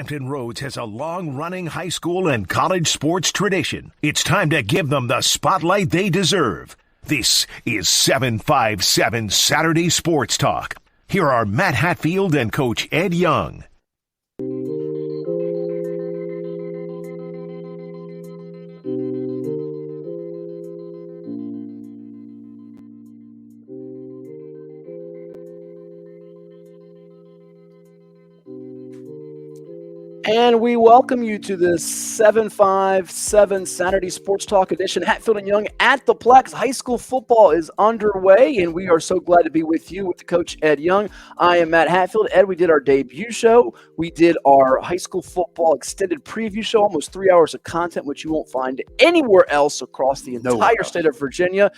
Hampton Roads has a long-running high school and college sports tradition. It's time to give them the spotlight they deserve. This is 757 Saturday Sports Talk. Here are Matt Hatfield and Coach Ed Young. And we welcome you to this 757 Saturday Sports Talk edition. Hatfield Young at the PLEX. High school football is underway, and we are so glad to be with you with the coach, Ed Young. I am Matt Hatfield. Ed, we did our debut show. We did our high school football extended preview show, almost 3 hours of content, which you won't find anywhere else across the entire state of Virginia.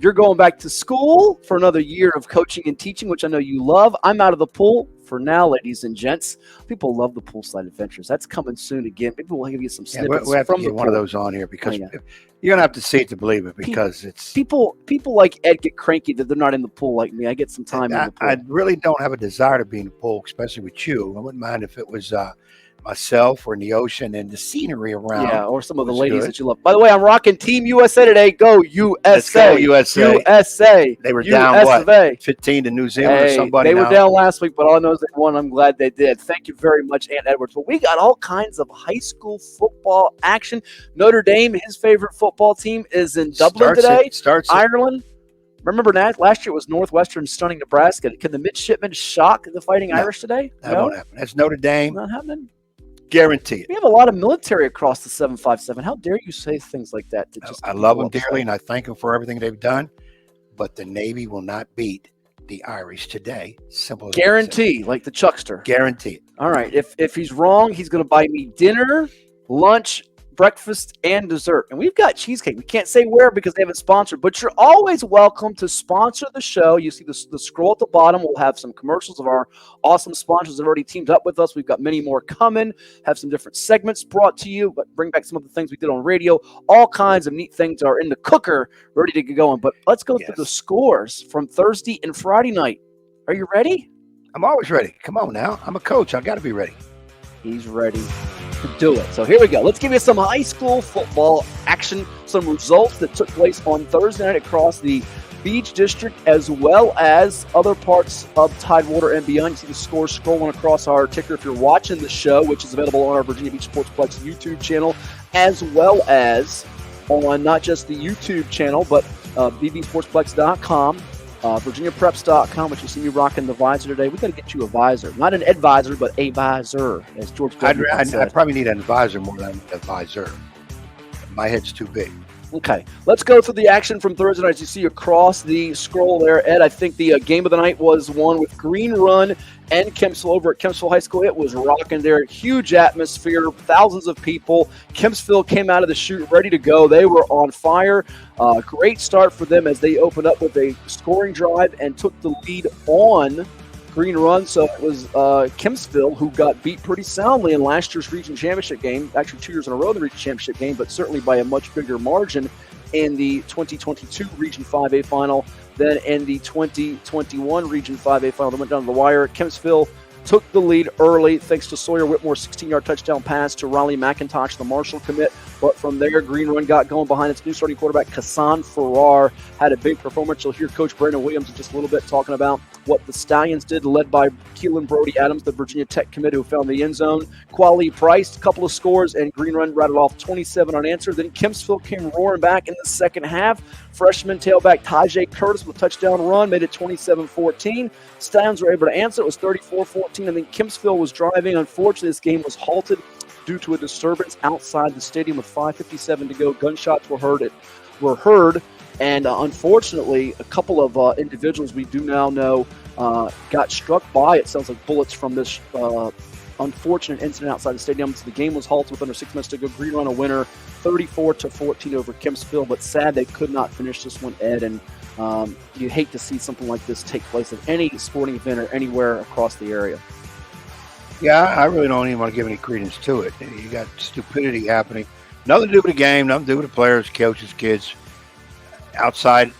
You're going back to school for another year of coaching and teaching, which I know you love. I'm out of the pool for now, ladies and gents. People love the poolside adventures. That's coming soon again. Maybe we'll give you some snippets we have from to get the one of those on here because you're gonna have to see it to believe it, because it's people like Ed get cranky that they're not in the pool like me. I get some time in the pool. I really don't have a desire to be in the pool, especially with you. I wouldn't mind if it was myself or in the ocean and the scenery around. Yeah, or some of the ladies that you love. By the way, I'm rocking Team USA today. Go USA! Let's go USA! USA! They were down what? 15 to New Zealand or somebody. They were down last week, but all I know is they won. I'm glad they did. Thank you very much, Aunt Edwards. Well, we got all kinds of high school football action. Notre Dame, his favorite football team, is in Dublin today. Ireland. Remember that? Last year it was Northwestern stunning Nebraska. Can the midshipmen shock the Fighting Irish today? That won't happen. That's Notre Dame. Not happening. Guaranteed. We have a lot of military across the 757. How dare you say things like that? I love them dearly, and I thank them for everything they've done. But the Navy will not beat the Irish today. Simple as guarantee, like the Chuckster. Guaranteed. All right. If he's wrong, he's going to buy me dinner, lunch, breakfast, and dessert. And we've got cheesecake. We can't say where because they haven't sponsored, but you're always welcome to sponsor the show. You see the scroll at the bottom. We'll have some commercials of our awesome sponsors that have already teamed up with us. We've got many more coming, have some different segments brought to you, but bring back some of the things we did on radio. All kinds of neat things are in the cooker, ready to get going. But let's go through the scores from Thursday and Friday night. Are you ready? I'm always ready. Come on now. I'm a coach. I got to be ready. He's ready to do it. So here we go. Let's give you some high school football action, some results that took place on Thursday night across the Beach District as well as other parts of Tidewater and beyond. You see the scores scrolling across our ticker if you're watching the show, which is available on our Virginia Beach Sportsplex YouTube channel, as well as on not just the YouTube channel, but bbsportsplex.com. VirginiaPreps.com, which you see me rocking the visor today. We got to get you a visor. Not an advisor, but a visor, as George said. I probably need an advisor more than an advisor. My head's too big. Okay, let's go through the action from Thursday night. As you see across the scroll there, Ed, I think the game of the night was one with Green Run and Kempsville over at Kempsville High School. It was rocking there. Huge atmosphere, thousands of people. Kempsville came out of the chute ready to go. They were on fire. Great start for them as they opened up with a scoring drive and took the lead on Green Run. So it was Kempsville who got beat pretty soundly in last year's region championship game, actually 2 years in a row in the region championship game, but certainly by a much bigger margin in the 2022 Region 5A final than in the 2021 Region 5A final that went down to the wire. Kempsville took the lead early thanks to Sawyer Whitmore's 16-yard touchdown pass to Riley McIntosh, the Marshall commit. But from there, Green Run got going behind its new starting quarterback, Kassan Farrar, had a big performance. You'll hear Coach Brandon Williams in just a little bit talking about what the Stallions did, led by Keelan Brody Adams, the Virginia Tech commit who found the end zone. Quali Price, a couple of scores, and Green Run rattled off 27 unanswered. Then Kempsville came roaring back in the second half. Freshman tailback Tajay Curtis with a touchdown run made it 27-14. Stallions were able to answer. It was 34-14, and then Kempsville was driving. Unfortunately, this game was halted due to a disturbance outside the stadium with 5:57 to go. Gunshots were heard, and unfortunately, a couple of individuals we do now know got struck by, it sounds like, bullets from this unfortunate incident outside the stadium. So the game was halted with under 6 minutes to go. Green Run a winner, 34-14 over Kempsville, but sad they could not finish this one, Ed, and you hate to see something like this take place at any sporting event or anywhere across the area. Yeah, I really don't even want to give any credence to it. You got stupidity happening. Nothing to do with the game, nothing to do with the players, coaches, kids. Outside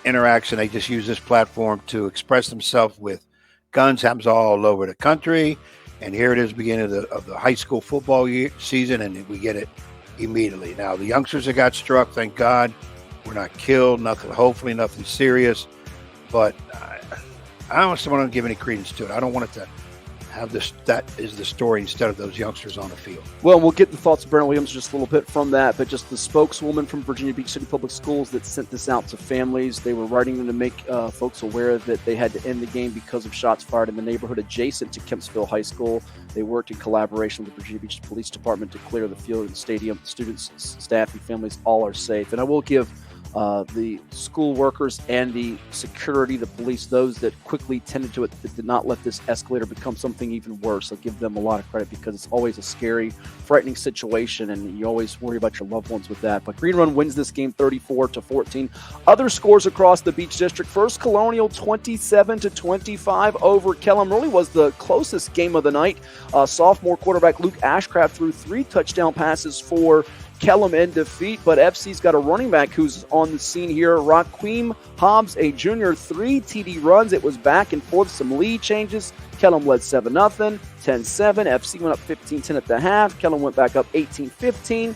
interaction, they just use this platform to express themselves with guns. Happens all over the country. And here it is, beginning of the high school football season, and we get it immediately. Now, the youngsters that got struck, thank God, were not killed, nothing, hopefully nothing serious. But I don't want to give any credence to it. I don't want it to have this. That is the story instead of those youngsters on the field. Well, we'll get the thoughts of Brent Williams just a little bit from that, but just the spokeswoman from Virginia Beach City Public Schools that sent this out to families. They were writing them to make folks aware that they had to end the game because of shots fired in the neighborhood adjacent to Kempsville High School. They worked in collaboration with the Virginia Beach Police Department to clear the field and the stadium. The students, staff, and families all are safe. And I will give the school workers and the security, the police, those that quickly tended to it, that did not let this escalate or become something even worse. I'll give them a lot of credit because it's always a scary, frightening situation, and you always worry about your loved ones with that. But Green Run wins this game 34-14. Other scores across the Beach District: First Colonial 27-25 over Kellum. Really was the closest game of the night. Sophomore quarterback Luke Ashcraft threw 3 touchdown passes for Kellum in defeat, but FC's got a running back who's on the scene here. Raquim Hobbs, a junior, 3 TD runs. It was back and forth, some lead changes. Kellum led 7-0, 10-7. FC went up 15-10 at the half. Kellum went back up 18-15.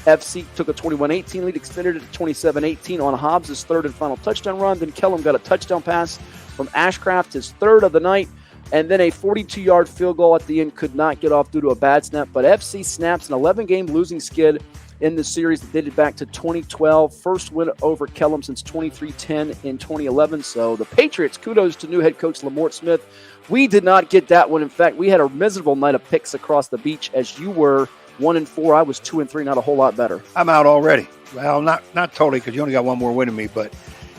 FC took a 21-18 lead, extended it to 27-18 on Hobbs' third and final touchdown run. Then Kellum got a touchdown pass from Ashcraft, his third of the night. And then a 42-yard field goal at the end could not get off due to a bad snap. But FC snaps an 11-game losing skid in the series that dated back to 2012. First win over Kellum since 23-10 in 2011. So the Patriots, kudos to new head coach Lamort Smith. We did not get that one. In fact, we had a miserable night of picks across the beach, as you were 1-4. I was 2-3, not a whole lot better. I'm out already. Well, not totally, because you only got one more win than me, but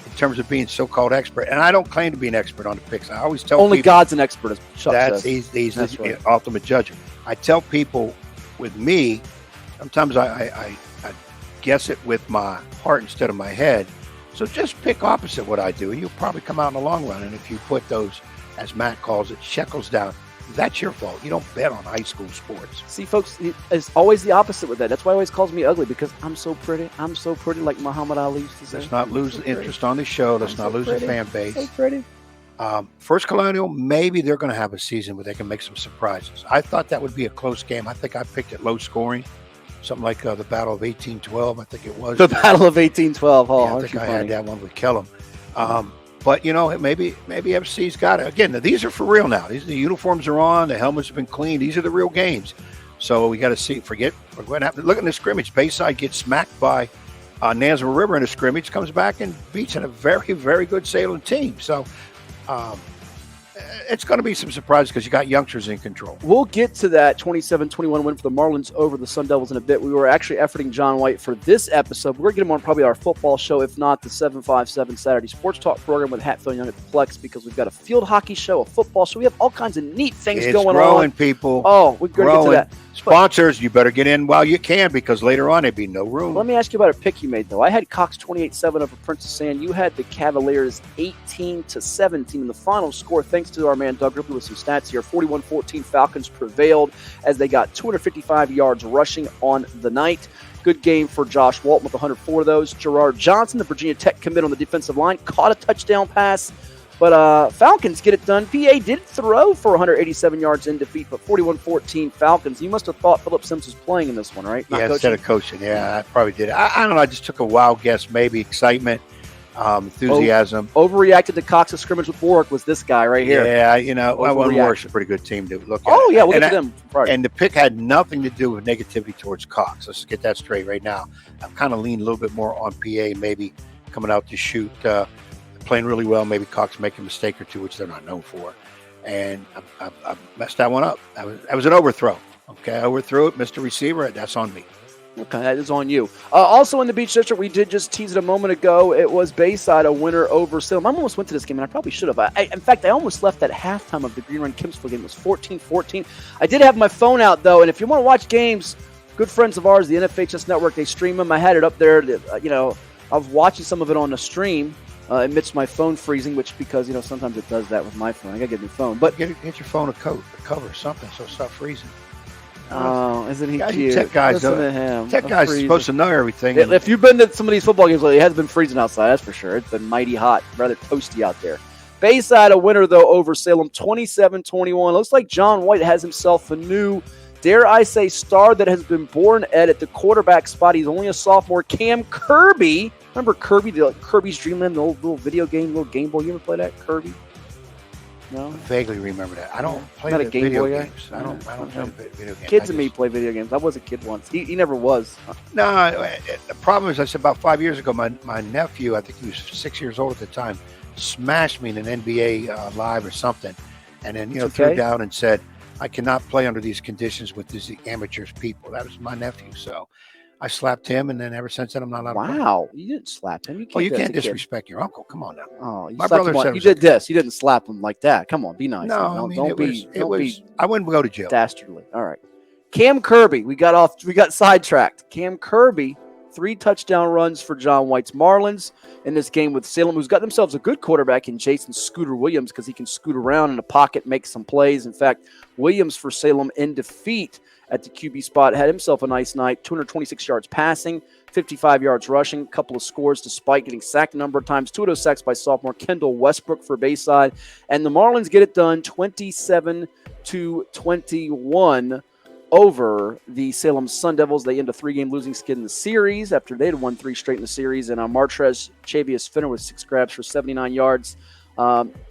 in terms of being so-called expert, and I don't claim to be an expert on the picks. I always tell only people, God's an expert, as Chuck that's says. He's that's the right. ultimate judge. I tell people, with me, sometimes I guess it with my heart instead of my head. So just pick opposite what I do, and you'll probably come out in the long run. And if you put those, as Matt calls it, shekels down, that's your fault. You don't bet on high school sports. See, folks, it's always the opposite with that. That's why he always calls me ugly, because I'm so pretty. I'm so pretty, like Muhammad Ali used to say. Let's not lose interest on the show. Let's not lose the fan base. So pretty. First Colonial, maybe they're going to have a season where they can make some surprises. I thought that would be a close game. I think I picked it low scoring, something like the Battle of 1812. I think it was the Battle of 1812. Oh, yeah, I think I had that one with Kellum. But maybe FC's got it. Again, these are for real now. The uniforms are on. The helmets have been cleaned. These are the real games. So we got to see. Forget what happened. Look at the scrimmage. Bayside gets smacked by Nazareth River in a scrimmage. Comes back and beats a very, very good Salem team. So it's going to be some surprises because you got youngsters in control. We'll get to that 27-21 win for the Marlins over the Sun Devils in a bit. We were actually efforting John White for this episode. We're going to get him on probably our football show, if not the 757 Saturday Sports Talk program with Hatfield Young at the PLEX, because we've got a field hockey show, a football show. We have all kinds of neat things going on. It's growing, people. Oh, we're going to get to that. Sponsors, you better get in while you can, because later on there'd be no room. Let me ask you about a pick you made, though. I had Cox 28-7 over Princess Anne. You had the Cavaliers 18-17 in the final score, thanks to our man Doug Ripley with some stats here. 41-14 Falcons prevailed as they got 255 yards rushing on the night. Good game for Josh Walton with 104 of those. Gerard Johnson, the Virginia Tech commit on the defensive line, caught a touchdown pass. But Falcons get it done. PA did throw for 187 yards in defeat, but 41-14 Falcons. You must have thought Philip Sims was playing in this one, right? Yeah, instead of coaching. Yeah, I probably did. I don't know. I just took a wild guess. Maybe excitement, enthusiasm. Overreacted to Cox's scrimmage with Warwick was this guy right here. Yeah, Warwick's a pretty good team to look at. Oh, yeah, we'll get to them Friday. And the pick had nothing to do with negativity towards Cox. Let's get that straight right now. I'm kind of leaning a little bit more on PA, maybe coming out to shoot. Playing really well, maybe Cox make a mistake or two, which they're not known for, and I messed that one up. That was an overthrow. Okay, I overthrew it, missed a receiver. That's on me. Okay, that is on you. Also in the Beach District, we did just tease it a moment ago. It was Bayside, a winner over Salem. I almost went to this game, and I probably should have. In fact, I almost left at halftime of the Green Run Kempsville game. It was 14-14. I did have my phone out, though, and if you want to watch games, good friends of ours, the NFHS Network, they stream them. I had it up there. I was watching some of it on the stream. Amidst my phone freezing, which because sometimes it does that with my phone. I gotta get a new phone, but get your phone a coat, a cover, something, so stop freezing. Oh, isn't he cute? Tech guys, listen to him. Tech guys are supposed to know everything. If you've been to some of these football games lately, it has been freezing outside. That's for sure. It's been mighty hot, rather toasty out there. Bayside a winner, though, over Salem, 27-21. Looks like John White has himself a new, dare I say, star that has been born, Ed, at the quarterback spot. He's only a sophomore. Cam Kirby. Remember Kirby, Kirby's Dream Land, the old little video game, little Game Boy? You ever play that, Kirby? No? I vaguely remember that. I don't play Not a the Game video Boy games. I don't play video games. Kids and me play video games. I was a kid once. He never was. No, the problem is, I said about 5 years ago, my nephew, I think he was 6 years old at the time, smashed me in an NBA Live or something, and then threw down and said, "I cannot play under these conditions with these amateurs people." That was my nephew, so I slapped him, and then ever since then I'm not allowed to play. Wow, you didn't slap him. You can't disrespect your uncle. Come on now. Oh, my brother said you did this. You didn't slap him like that. Come on, be nice. No, don't be. I wouldn't go to jail. Dastardly. All right, Cam Kirby. We got sidetracked. Cam Kirby. 3 touchdown runs for John White's Marlins in this game with Salem, who's got themselves a good quarterback in Jason Scooter Williams because he can scoot around in the pocket, make some plays. In fact, Williams for Salem in defeat at the QB spot had himself a nice night, 226 yards passing, 55 yards rushing, a couple of scores despite getting sacked a number of times, 2 of those sacks by sophomore Kendall Westbrook for Bayside. And the Marlins get it done 27-21 over the Salem Sun Devils. They end a 3-game losing skid in the series after they had won 3 straight in the series. And Martrez Chavius Finner with 6 grabs for 79 yards.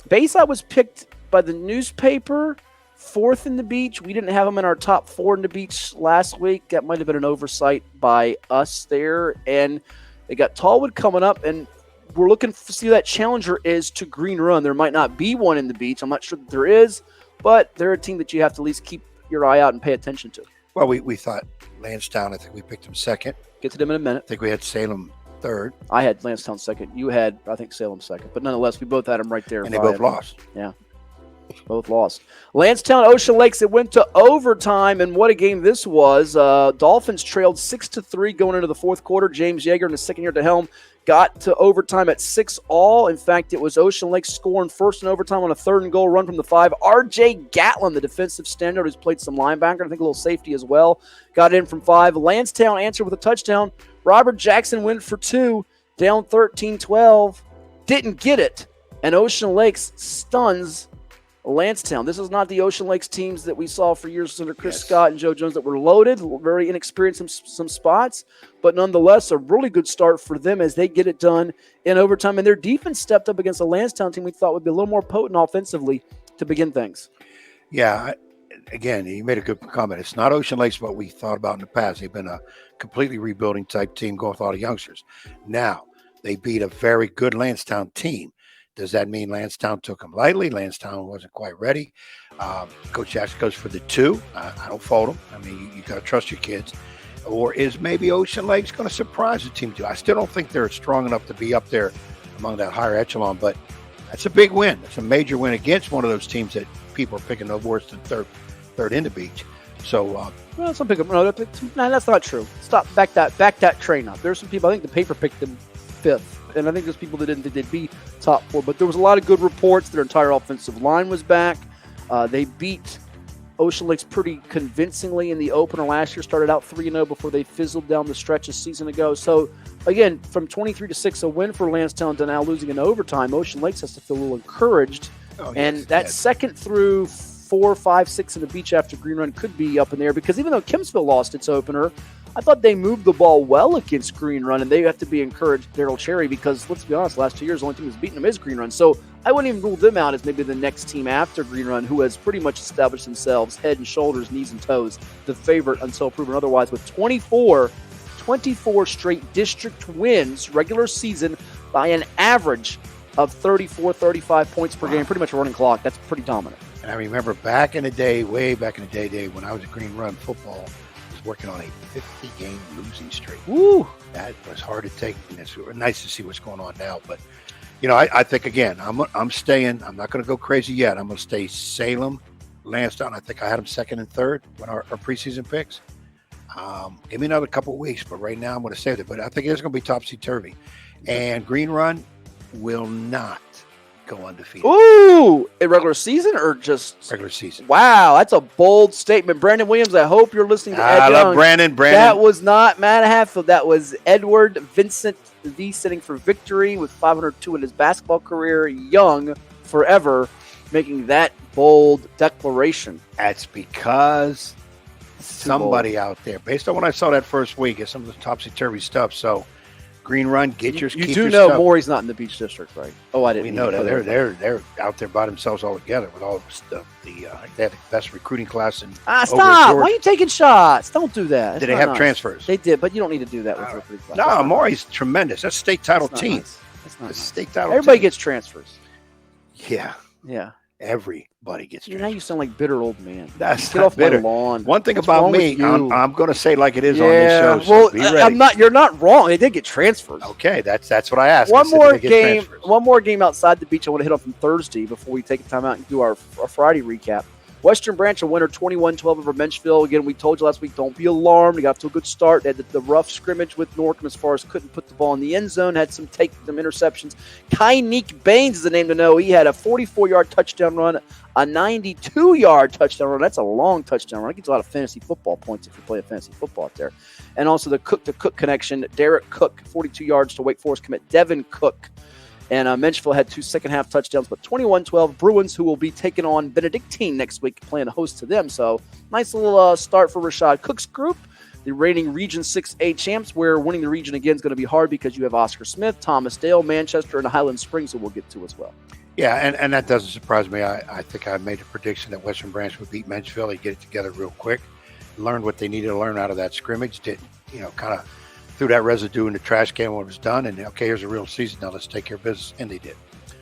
Bayside was picked by the newspaper 4th in the beach. We didn't have them in our top 4 in the beach last week. That might have been an oversight by us there. And they got Tallwood coming up, and we're looking to see who that challenger is to Green Run. There might not be one in the beach. I'm not sure that there is, but they're a team that you have to at least keep your eye out and pay attention to. Well, we thought Lansdowne, I think we picked them 2nd. Get to them in a minute. I think we had Salem 3rd. I had Lansdowne 2nd. You had, I think, Salem 2nd. But nonetheless, we both had them right there. And they both lost. Yeah. Both lost. Lansdowne, Ocean Lakes, it went to overtime, and what a game this was. Dolphins trailed 6-3 going into the 4th quarter. James Yeager in the 2nd year at the helm got to overtime at 6-all. In fact, it was Ocean Lakes scoring first in overtime on a 3rd and goal run from the 5. R.J. Gatlin, the defensive standard, who's played some linebacker, I think a little safety as well, got in from 5. Lansdowne answered with a touchdown. Robert Jackson went for 2, down 13-12. Didn't get it, and Ocean Lakes stuns Lansdowne. This is not the Ocean Lakes teams that we saw for years under Chris Scott and Joe Jones that were loaded, very inexperienced in some spots, but nonetheless a really good start for them as they get it done in overtime. And their defense stepped up against a Lansdowne team we thought would be a little more potent offensively to begin things. Yeah, again, you made a good comment. It's not Ocean Lakes what we thought about in the past. They've been a completely rebuilding type team going with a lot of youngsters. Now, they beat a very good Lansdowne team. Does that mean Lansdowne took them lightly? Lansdowne wasn't quite ready. Coach Jackson goes for the 2. I don't fault him. I mean, you got to trust your kids. Or is maybe Ocean Lakes going to surprise the team too? I still don't think they're strong enough to be up there among that higher echelon, but that's a big win. It's a major win against one of those teams that people are picking no worse than third in the beach. So, well, some people, no, that's not true. Stop, back that train up. There's some people, I think the paper picked them 5th. And I think there's people that didn't think they'd be top 4. But there was a lot of good reports. Their entire offensive line was back. They beat Ocean Lakes pretty convincingly in the opener last year. Started out 3-0 before they fizzled down the stretch a season ago. So, again, from 23-6, a win for Lansdowne to now losing in overtime, Ocean Lakes has to feel a little encouraged. And that 2nd through 4, 5, 6 in the beach after Green Run could be up in there because even though Kempsville lost its opener, I thought they moved the ball well against Green Run, and they have to be encouraged, Darrell Cherry, because let's be honest, last 2 years, the only team that's beaten them is Green Run. So I wouldn't even rule them out as maybe the next team after Green Run, who has pretty much established themselves head and shoulders, knees and toes, the favorite until proven otherwise, with 24 straight district wins, regular season, by an average of 34, 35 points per game, pretty much a running clock. That's pretty dominant. And I remember back in the day, way back in the day, when I was at Green Run football, working on a 50-game losing streak. Woo! That was hard to take. And it's nice to see what's going on now. But, I think, again, I'm staying. I'm not going to go crazy yet. I'm going to stay Salem, Lansdowne. I think I had them 2nd and 3rd when our preseason picks. Give me another couple of weeks. But right now I'm going to save it. But I think it's going to be topsy-turvy. And Green Run will not go undefeated. Ooh! In regular season or just regular season? Wow, that's a bold statement. Brandon Williams, I hope you're listening to Ed I love Young. Brandon. That was not Matt Hatfield. That was Edward Vincent V sitting for victory with 502 in his basketball career. Young forever making that bold declaration? That's because somebody out there, based on what I saw that first week, is some of the topsy-turvy stuff. So, Green Run, keep your know Maury's not in the Beach District, right? Oh, I didn't. We know that they're out there by themselves all together with all they have the best recruiting class. And stop! Why are you taking shots? Don't do that. Did they have transfers? They did, but you don't need to do that with recruiting class. No, Maury's tremendous. That's state title team. That's not nice. State title. Everybody gets transfers. Yeah. Everybody gets transfers. Now you sound like bitter old man. That's Get off bitter. my lawn. One thing about me, I'm going to say like it is on this show. So well, be ready. I'm not. You're not wrong. They did get transfers. Okay, that's what I asked. One more game outside the beach. I want to hit on from Thursday before we take a time out and do our Friday recap. Western Branch a winner 21-12 over Menchville. Again, we told you last week, don't be alarmed. They got to a good start. They had the rough scrimmage with Norcom as far as couldn't put the ball in the end zone, had some interceptions. Kyneek Baines is the name to know. He had a 44-yard touchdown run, a 92-yard touchdown run. That's a long touchdown run. It gets a lot of fantasy football points if you play a fantasy football out there. And also the Cook-to-Cook connection. Derek Cook, 42 yards to Wake Forest commit. Devin Cook. And Menchville had 2 second-half touchdowns, but 21-12 Bruins, who will be taking on Benedictine next week, playing host to them. So nice little start for Rashad Cook's group, the reigning Region 6A champs, where winning the region again is going to be hard because you have Oscar Smith, Thomas Dale, Manchester, and Highland Springs, who we'll get to as well. Yeah, and that doesn't surprise me. I think I made a prediction that Western Branch would beat Menchville. They'd get it together real quick, learned what they needed to learn out of that scrimmage, kind of threw that residue in the trash can when it was done, and okay, here's a real season. Now let's take care of business, and they did.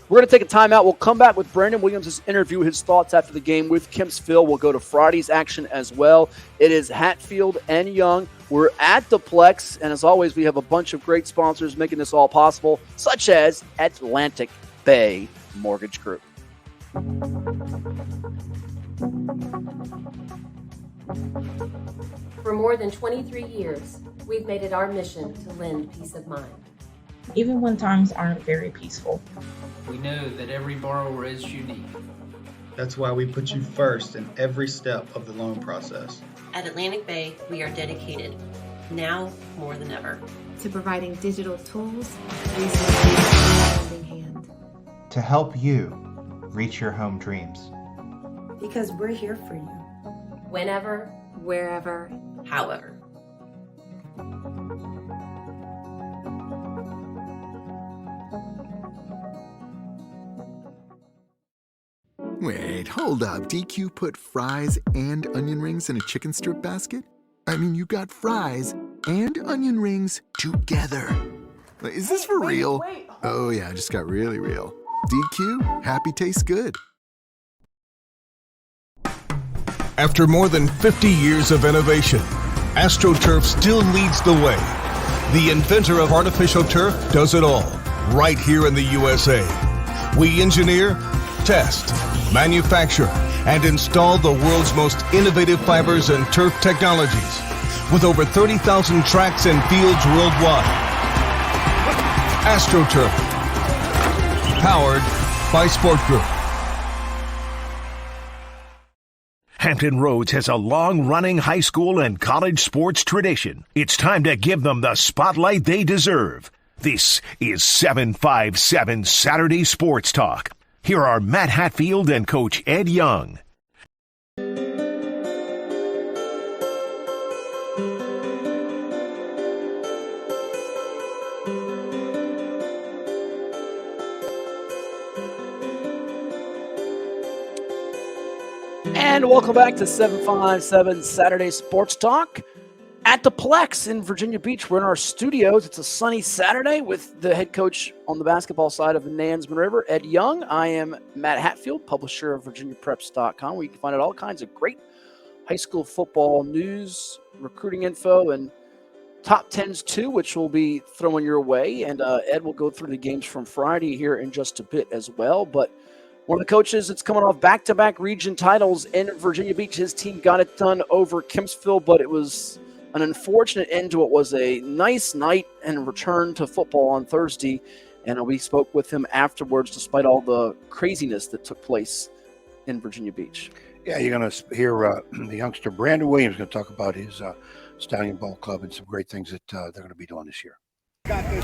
We're going to take a timeout. We'll come back with Brandon Williams' interview, his thoughts after the game with Kempsville. We'll go to Friday's action as well. It is Hatfield and Young. We're at the Plex, and as always, we have a bunch of great sponsors making this all possible, such as Atlantic Bay Mortgage Group. For more than 23 years, we've made it our mission to lend peace of mind. Even when times aren't very peaceful. We know that every borrower is unique. That's why we put you first in every step of the loan process. At Atlantic Bay, we are dedicated, now more than ever, to providing digital tools, resources, and a helping hand. To help you reach your home dreams. Because we're here for you. Whenever, wherever, however. Wait, hold up. DQ put fries and onion rings in a chicken strip basket? I mean, you got fries and onion rings together. Is this for real? Wait. Oh yeah, it just got really real. DQ, happy tastes good. After more than 50 years of innovation, AstroTurf still leads the way. The inventor of artificial turf does it all, right here in the USA. We engineer, test, manufacture, and install the world's most innovative fibers and turf technologies, with over 30,000 tracks and fields worldwide. AstroTurf, powered by Sport Group. Hampton Roads has a long-running high school and college sports tradition. It's time to give them the spotlight they deserve. This is 757 Saturday Sports Talk. Here are Matt Hatfield and Coach Ed Young. And welcome back to 757 Saturday Sports Talk at the Plex in Virginia Beach. We're in our studios. It's a sunny Saturday with the head coach on the basketball side of the Nansemond River, Ed Young. I am Matt Hatfield, publisher of VirginiaPreps.com, where you can find out all kinds of great high school football news, recruiting info, and top 10s too, which we'll be throwing your way. And Ed will go through the games from Friday here in just a bit as well. But one of the coaches that's coming off back-to-back region titles in Virginia Beach, his team got it done over Kempsville, but it was an unfortunate end to what was a nice night and return to football on Thursday. And we spoke with him afterwards, despite all the craziness that took place in Virginia Beach. Yeah, you're going to hear the youngster Brandon Williams going to talk about his Stallion Ball Club and some great things that they're going to be doing this year. Got the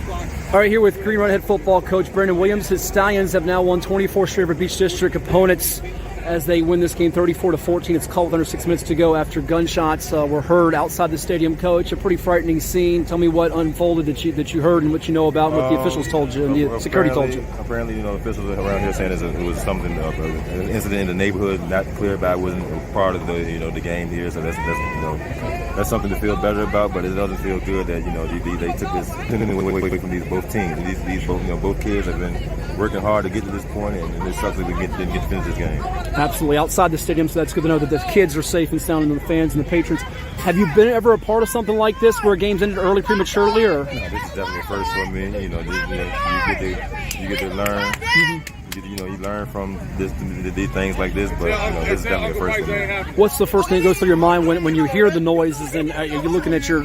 All right, here with Green Run head football coach Brandon Williams. His Stallions have now won 24 straight over Beach District opponents as they win this game 34-14. It's called with under 6 minutes to go after gunshots were heard outside the stadium. Coach, a pretty frightening scene. Tell me what unfolded that you heard and what you know about what the officials told you and the security told you. Apparently, officials around here saying it was something an incident in the neighborhood, not clear about, wasn't part of the game here. So that's something to feel better about. But it doesn't feel good that they took this away from these both teams. These both kids have been working hard to get to this point, and it sucks that we didn't get to finish this game. Absolutely, outside the stadium, so that's good to know that the kids are safe and sound, and the fans and the patrons. Have you been ever a part of something like this where games ended early prematurely? Or? No, this is definitely a first for me. You get to learn. Mm-hmm. You learn from these things like this, but this is definitely a first for me. What's the first thing that goes through your mind when you hear the noises? And are you looking at your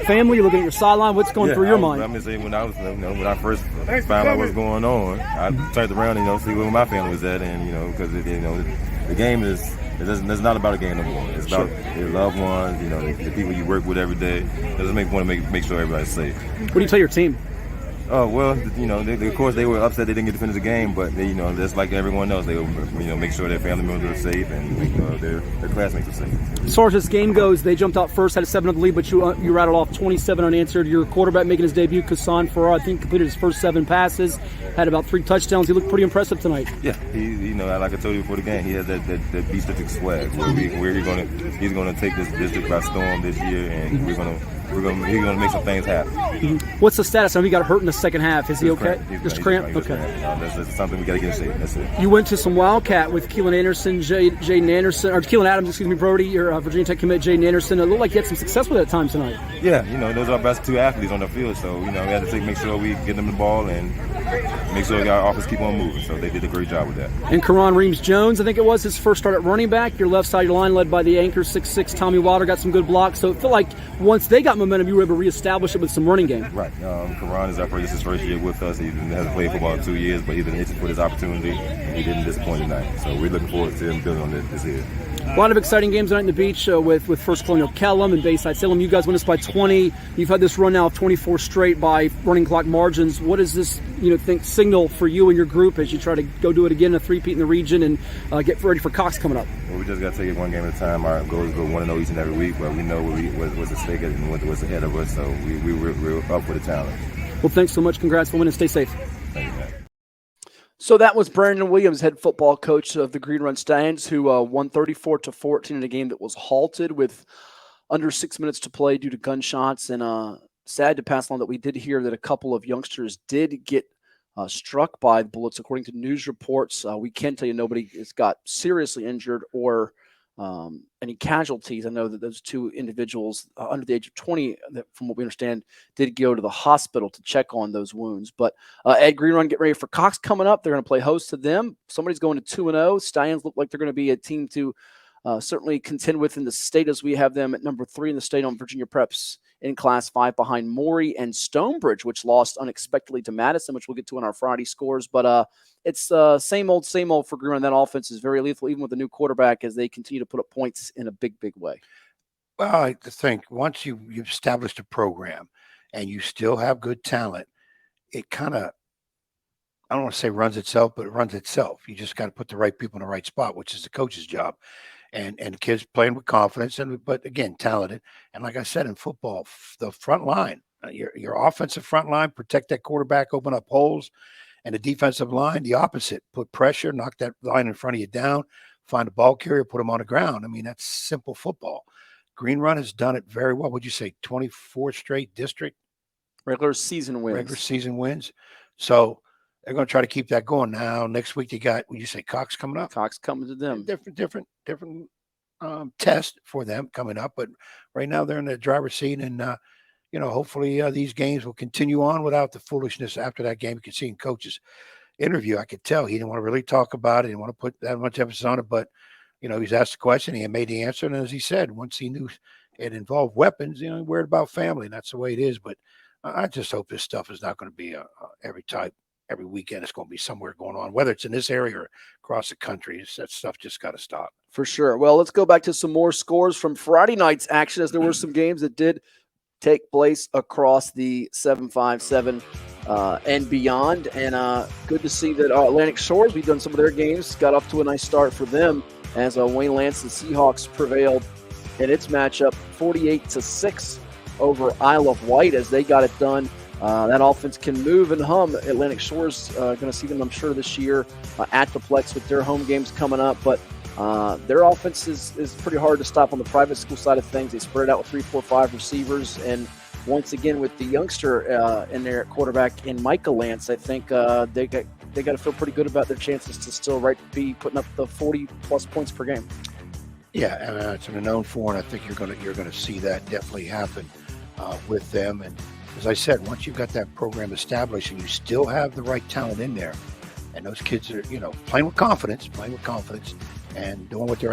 family? You're looking at your sideline. What's going through your mind? I'm gonna say when I first found out what's going on, I turned around and see where my family was at, and because the game is. It's not about a game no more. It's about your loved ones, the people you work with every day. Just want to make sure everybody's safe. What do you tell your team? Oh, well, of course they were upset they didn't get to finish the game, but they, just like everyone else, they will, make sure their family members are safe and their classmates are safe. As far as this game goes, they jumped out first, had a 7-0 lead, but you rattled off 27 unanswered. Your quarterback making his debut, Kassan Farrar, I think completed his first 7 passes, had about 3 touchdowns. He looked pretty impressive tonight. Yeah, he like I told you before the game, he has that Beach District swag where he's gonna take this district by storm this year, and he's gonna make some things happen. Mm-hmm. What's the status? I know he got hurt in the second half. Is he okay? Just cramp? Okay. That's something we got to get in shape. That's it. You went to some Wildcat with Keelan Anderson, Jaden Anderson, or Keelan Adams, Brody, your Virginia Tech commit, Jaden Anderson. It looked like you had some success with that time tonight. Yeah, those are our best 2 athletes on the field, so we had to make sure we get them the ball and make sure our offense keep on moving. So they did a great job with that. And Karan Reams-Jones, I think it was his first start at running back. Your left side of your line led by the anchor 6'6" Tommy Wilder, got some good blocks. So it felt like once they got momentum, you were able to reestablish it with some running game. Right. Karan is this is his first year with us. He hasn't played football in 2 years, but he's been itching for this opportunity, and he didn't disappoint tonight. So we're looking forward to him building on this year. A lot of exciting games tonight in the Beach with First Colonial Kellam and Bayside Salem. You guys win this by 20. You've had this run now of 24 straight by running clock margins. What does this signal for you and your group as you try to go do it again, a 3-peat in the region, and get ready for Cox coming up? Well, we just got to take it one game at a time. Our goal is to go 1-0 each and every week, but we know what's at stake and what's ahead of us, so we're up for the challenge. Well, thanks so much. Congrats for winning. Stay safe. Thank you, man. So that was Brandon Williams, head football coach of the Green Run Stallions, who won 34-14 in a game that was halted with under 6 minutes to play due to gunshots. And sad to pass along that we did hear that a couple of youngsters did get struck by bullets. According to news reports, we can tell you nobody has got seriously injured or any casualties. I know that those 2 individuals under the age of 20, that, from what we understand, did go to the hospital to check on those wounds. But Ed Green Run, get ready for Cox coming up. They're going to play host to them. Somebody's going to 2-0. Stallions look like they're going to be a team to certainly contend with in the state, as we have them at number 3 in the state on Virginia Preps in Class 5 behind Maury and Stonebridge, which lost unexpectedly to Madison, which we'll get to in our Friday scores. But it's same old for Green Run. That offense is very lethal, even with a new quarterback, as they continue to put up points in a big way. Well, I think once you've established a program and you still have good talent, it kind of, I don't want to say runs itself, but it runs itself. You just got to put the right people in the right spot, which is the coach's job. And kids playing with confidence, but again, talented. And like I said, in football, the front line, your offensive front line, protect that quarterback, open up holes, and the defensive line, the opposite, put pressure, knock that line in front of you down, find a ball carrier, put them on the ground. I mean, that's simple football. Green Run has done it very well. Would you say 24 straight district? Regular season wins. So they're going to try to keep that going. Now, next week you got, would you say Cox coming up? Cox coming to them. Different test for them coming up. But right now they're in the driver's seat, and hopefully these games will continue on without the foolishness after that game. You can see in coach's interview, I could tell he didn't want to really talk about it. He didn't want to put that much emphasis on it. But he's asked the question, he made the answer, and as he said, once he knew it involved weapons, he worried about family, and that's the way it is. But I just hope this stuff is not going to be every weekend. It's going to be somewhere going on, whether it's in this area or across the country. That stuff just got to stop. For sure. Well, let's go back to some more scores from Friday night's action, as there were some games that did take place across the 757 and beyond. And good to see that Atlantic Shores, we've done some of their games, got off to a nice start for them as Wayne Lance, the Seahawks, prevailed in its matchup 48-6 over Isle of Wight as they got it done. That offense can move and hum. Atlantic Shores going to see them, I'm sure, this year at the PLEX with their home games coming up. But their offense is pretty hard to stop on the private school side of things. They spread it out with 3, 4, 5 receivers. And once again, with the youngster in there at quarterback in Micah Lance, I think they got to feel pretty good about their chances to still be putting up the 40-plus points per game. Yeah, and it's a known for, and I think you're going to see that definitely happen with them. And as I said, once you've got that program established and you still have the right talent in there, and those kids are, playing with confidence, and doing what's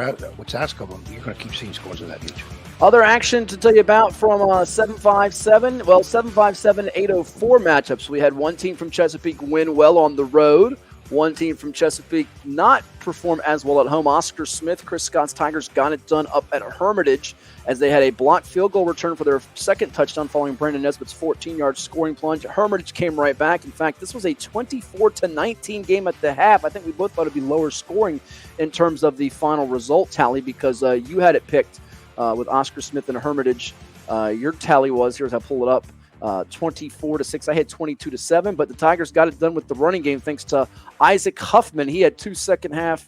asked of them, you're going to keep seeing scores of that nature. Other action to tell you about from 757, 757-804 matchups. We had one team from Chesapeake win well on the road. One team from Chesapeake not perform as well at home. Oscar Smith, Chris Scott's Tigers got it done up at Hermitage as they had a blocked field goal return for their second touchdown following Brandon Nesbitt's 14-yard scoring plunge. Hermitage came right back. In fact, this was a 24-19 game at the half. I think we both thought it would be lower scoring in terms of the final result tally because you had it picked with Oscar Smith and Hermitage. Your tally was, here's how I pull it up, 24-6. I had 22-7, but the Tigers got it done with the running game thanks to Isaac Huffman. He had 2 second-half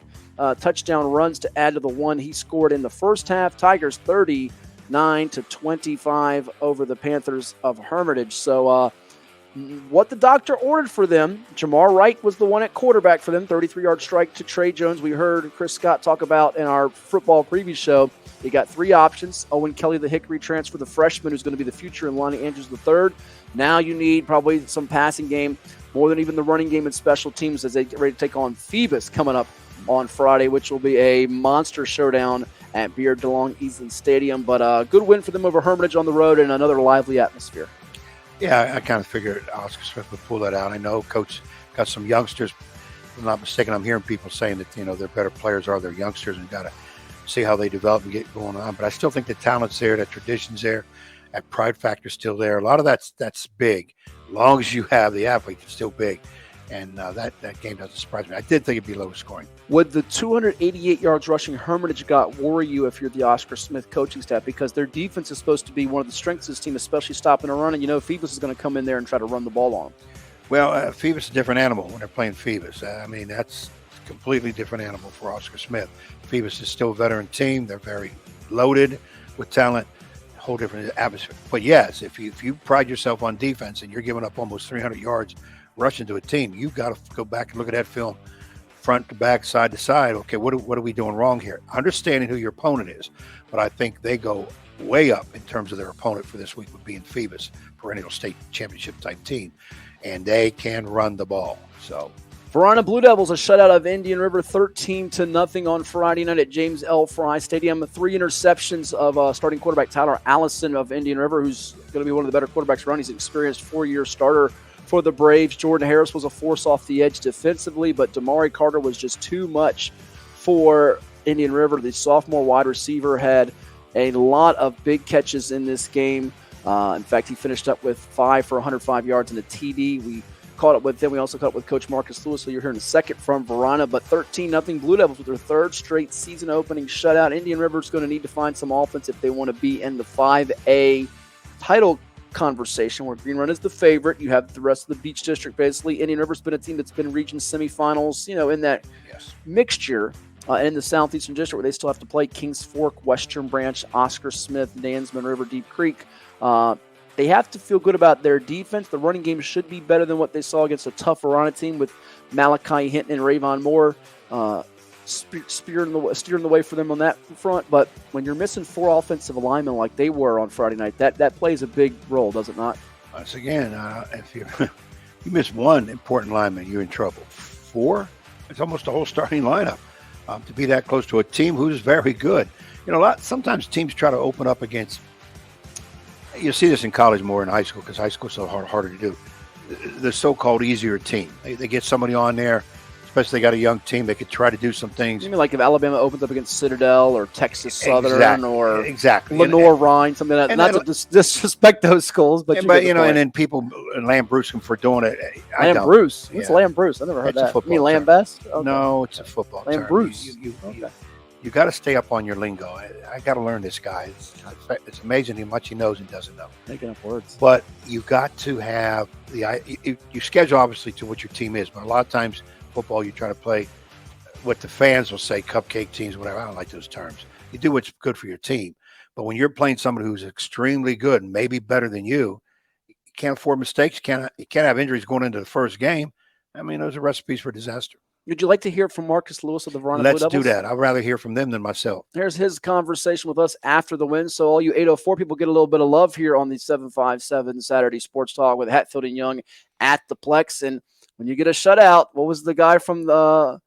touchdown runs to add to the one he scored in the first half. Tigers 39-25 over the Panthers of Hermitage. So what the doctor ordered for them, Jamar Wright was the one at quarterback for them, 33-yard strike to Trey Jones. We heard Chris Scott talk about in our football preview show. They got 3 options. Owen Kelly, the Hickory transfer, the freshman who's going to be the future, and Lonnie Andrews III. Now you need probably some passing game, more than even the running game and special teams as they get ready to take on Phoebus coming up on Friday, which will be a monster showdown at Beard DeLong Easley Stadium. But a good win for them over Hermitage on the road and another lively atmosphere. Yeah, I kind of figured Oscar Smith would pull that out. I know Coach got some youngsters. If I'm not mistaken, I'm hearing people saying that, they're better players are their youngsters and got to see how they develop and get going on. But I still think the talent's there, that tradition's there, that pride factor's still there. A lot of that's big. As long as you have the athlete, it's still big. And that game doesn't surprise me. I did think it'd be lower scoring. Would the 288 yards rushing Hermitage got worry you if you're the Oscar Smith coaching staff? Because their defense is supposed to be one of the strengths of this team, especially stopping a run. And Phoebus is going to come in there and try to run the ball on them. Well, Phoebus is a different animal when they're playing Phoebus. That's a completely different animal for Oscar Smith. Phoebus is still a veteran team. They're very loaded with talent, a whole different atmosphere. But yes, if you pride yourself on defense and you're giving up almost 300 yards rushing to a team, you've got to go back and look at that film front to back, side to side. Okay, what are we doing wrong here? Understanding who your opponent is, but I think they go way up in terms of their opponent for this week would be in Phoebus, perennial state championship type team, and they can run the ball. So Varina Blue Devils a shutout of Indian River 13-0 on Friday night at James L. Fry Stadium. 3 interceptions of starting quarterback Tyler Allison of Indian River, who's going to be one of the better quarterbacks around. He's an experienced 4-year starter for the Braves. Jordan Harris was a force off the edge defensively, but Damari Carter was just too much for Indian River. The sophomore wide receiver had a lot of big catches in this game. In fact, he finished up with 5 for 105 yards and a TD. We caught up with them. We also caught up with Coach Marcus Lewis, so you're hearing a second from Varina. But 13-0 Blue Devils with their 3rd straight season-opening shutout. Indian River is going to need to find some offense if they want to be in the 5A title conversation, where Green Run is the favorite. You have the rest of the Beach District, basically. Indian River's been a team that's been region semifinals, in that mixture. In the Southeastern District, where they still have to play Kings Fork, Western Branch, Oscar Smith, Dansman, River, Deep Creek. They have to feel good about their defense. The running game should be better than what they saw against a tough Varina team with Malachi Hinton and Rayvon Moore steering the way for them on that front. But when you're missing 4 offensive linemen like they were on Friday night, that plays a big role, does it not? Once again, if you miss 1 important lineman, you're in trouble. 4, it's almost the whole starting lineup. To be that close to a team who's very good. Sometimes teams try to open up against. You see this in college more than high school because high school is so harder to do. The so-called easier team. They get somebody on there, especially they got a young team. They could try to do some things. You mean like if Alabama opens up against Citadel or Texas Southern or Lenore Rhine, something like that. Not to disrespect those schools, but and then people Lambrusque him for doing it. Lambrusque? What's Lambrusque? I never heard that. You mean Lambest? Okay. No, it's a football term. Lambrusque. You got to stay up on your lingo. I got to learn this guy. It's amazing how much he knows and doesn't know. Making up words. But you got to have you schedule obviously to what your team is. But a lot of times football, you try to play what the fans will say, cupcake teams, whatever. I don't like those terms. You do what's good for your team. But when you're playing somebody who's extremely good and maybe better than you can't afford mistakes. You can't have injuries going into the first game. I mean, those are recipes for disaster. Would you like to hear from Marcus Lewis of the Varina Let's do that. I'd rather hear from them than myself. Here's his conversation with us after the win. So all you 804 people get a little bit of love here on the 757 Saturday Sports Talk with Hatfield and Young at the Plex. And when you get a shutout, what was the guy from the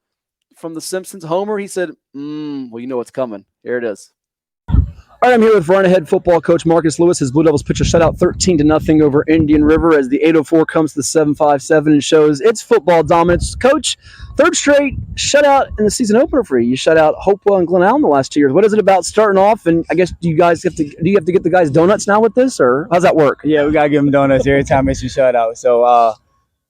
Simpsons, Homer? He said, well, you know what's coming. Here it is. All right, I'm here with Varina head football coach Marcus Lewis. His Blue Devils pitch a shutout 13-0 over Indian River as the 804 comes to the 757 and shows its football dominance. Coach, third straight shutout in the season opener for you. You shut out Hopewell and Glen Allen the last 2 years. What is it about starting off? And I guess do you have to get the guys donuts now with this, or how's that work? Yeah, we gotta give them donuts every time it's a shutout. So I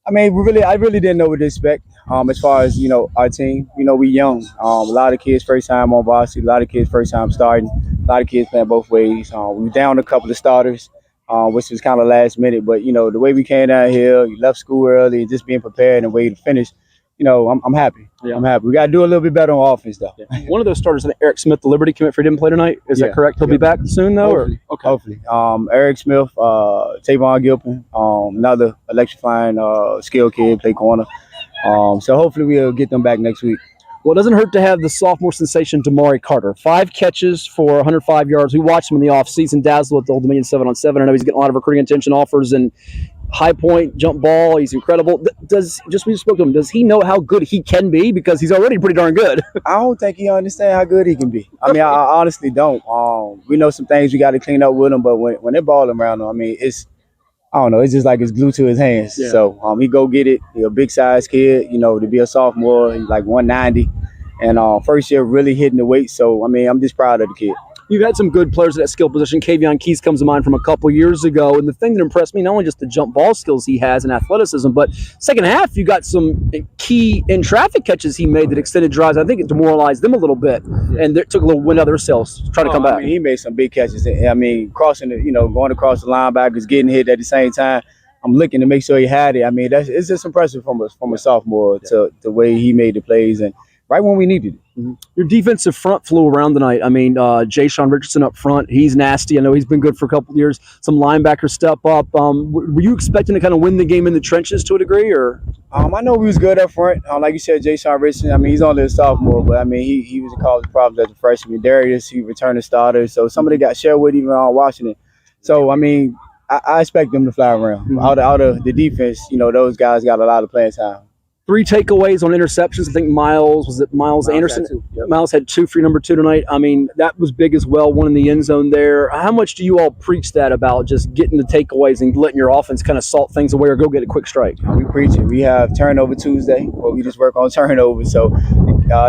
really didn't know what to expect. As far as, our team, we young. A lot of kids first time on varsity, a lot of kids first time starting, a lot of kids playing both ways. We were down a couple of starters, which was kind of last minute. But, the way we came down here, you left school early, just being prepared and waiting to finish, I'm happy. Yeah. I'm happy. We got to do a little bit better on offense, though. Yeah. One of those starters, Eric Smith, the Liberty commit for didn't play tonight. Is that correct? He'll be back soon, though? Hopefully. Eric Smith, Tavon Gilpin, another electrifying skill kid, play corner. So hopefully we'll get them back next week. Well, it doesn't hurt to have the sophomore sensation, Damari Carter. 5 catches for 105 yards. We watched him in the offseason dazzle at the Old Dominion 7-on-7. I know he's getting a lot of recruiting attention offers and high point, jump ball. He's incredible. We spoke to him. Does he know how good he can be? Because he's already pretty darn good. I don't think he understands how good he can be. I mean, I honestly don't. We know some things we got to clean up with him, but when they're balling around him, I mean, I don't know. It's just like it's glued to his hands. Yeah. So he go get it. He's a big size kid. To be a sophomore, he's like 190, and first year really hitting the weight. So I'm just proud of the kid. You've had some good players at that skill position. Kavion Keys comes to mind from a couple years ago. And the thing that impressed me, not only just the jump ball skills he has and athleticism, but second half, you got some key in traffic catches he made that extended drives. I think it demoralized them a little bit. And it took a little wind out of their sails trying to come back. He made some big catches. Crossing going across the linebackers, getting hit at the same time. I'm looking to make sure he had it. It's just impressive from a sophomore to the way he made the plays and right when we needed it. Mm-hmm. Your defensive front flew around tonight. Jay Sean Richardson up front, he's nasty. I know he's been good for a couple of years. Some linebackers step up. Were you expecting to kind of win the game in the trenches to a degree, or? I know we was good up front. Like you said, Jay Sean Richardson. He's only a sophomore, but he was a cause of problems as a freshman. Darius, he returned a starter, so somebody got shared with even on Washington. So I expect them to fly around. Mm-hmm. Out of the defense, those guys got a lot of playing time. 3 takeaways on interceptions. I think Miles Anderson? Yep. Miles had 2 for number 2 tonight. That was big as well, one in the end zone there. How much do you all preach that about just getting the takeaways and letting your offense kind of salt things away or go get a quick strike? We preach it. We have Turnover Tuesday where we just work on turnovers. So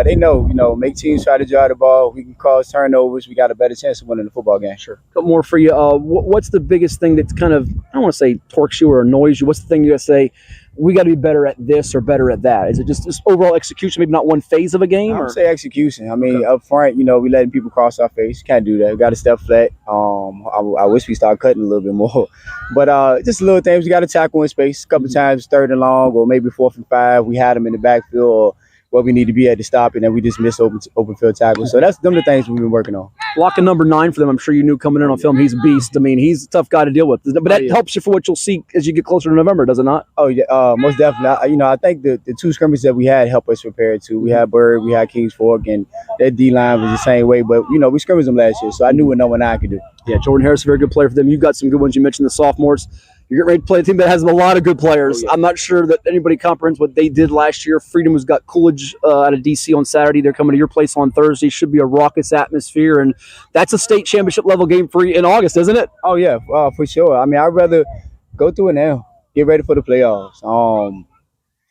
they know, make teams try to drive the ball. We can cause turnovers. We got a better chance of winning the football game. Sure. A couple more for you. What's the biggest thing that's kind of, I don't want to say torques you or annoys you. What's the thing you got to say, we got to be better at this or better at that? Is it just overall execution, maybe not one phase of a game? I would say execution. Up front, we letting people cross our face. Can't do that. We got to step flat. I wish we start cutting a little bit more. But just little things. We got to tackle in space. A couple times, 3rd and long, or maybe 4th and 5. We had them in the backfield or where we need to be at to stop it, and we just miss open field tackles. So that's them the things we've been working on. Blocking number 9 for them. I'm sure you knew coming in on film he's a beast. He's a tough guy to deal with. But that helps you for what you'll see as you get closer to November, does it not? Oh, yeah, most definitely. I think the 2 scrimmages that we had helped us prepare too. We had Bird, we had Kings Fork, and that D-line was the same way. But, we scrimmaged them last year, so I knew what number 9 could do. Yeah, Jordan Harris, a very good player for them. You've got some good ones. You mentioned the sophomores. You're getting ready to play a team that has a lot of good players. I'm not sure that anybody comprehends what they did last year. Freedom has got Coolidge out of D.C. on Saturday. They're coming to your place on Thursday. Should be a raucous atmosphere, and that's a state championship level game for you in August, isn't it? Oh, yeah, for sure. I'd rather go through it now, get ready for the playoffs.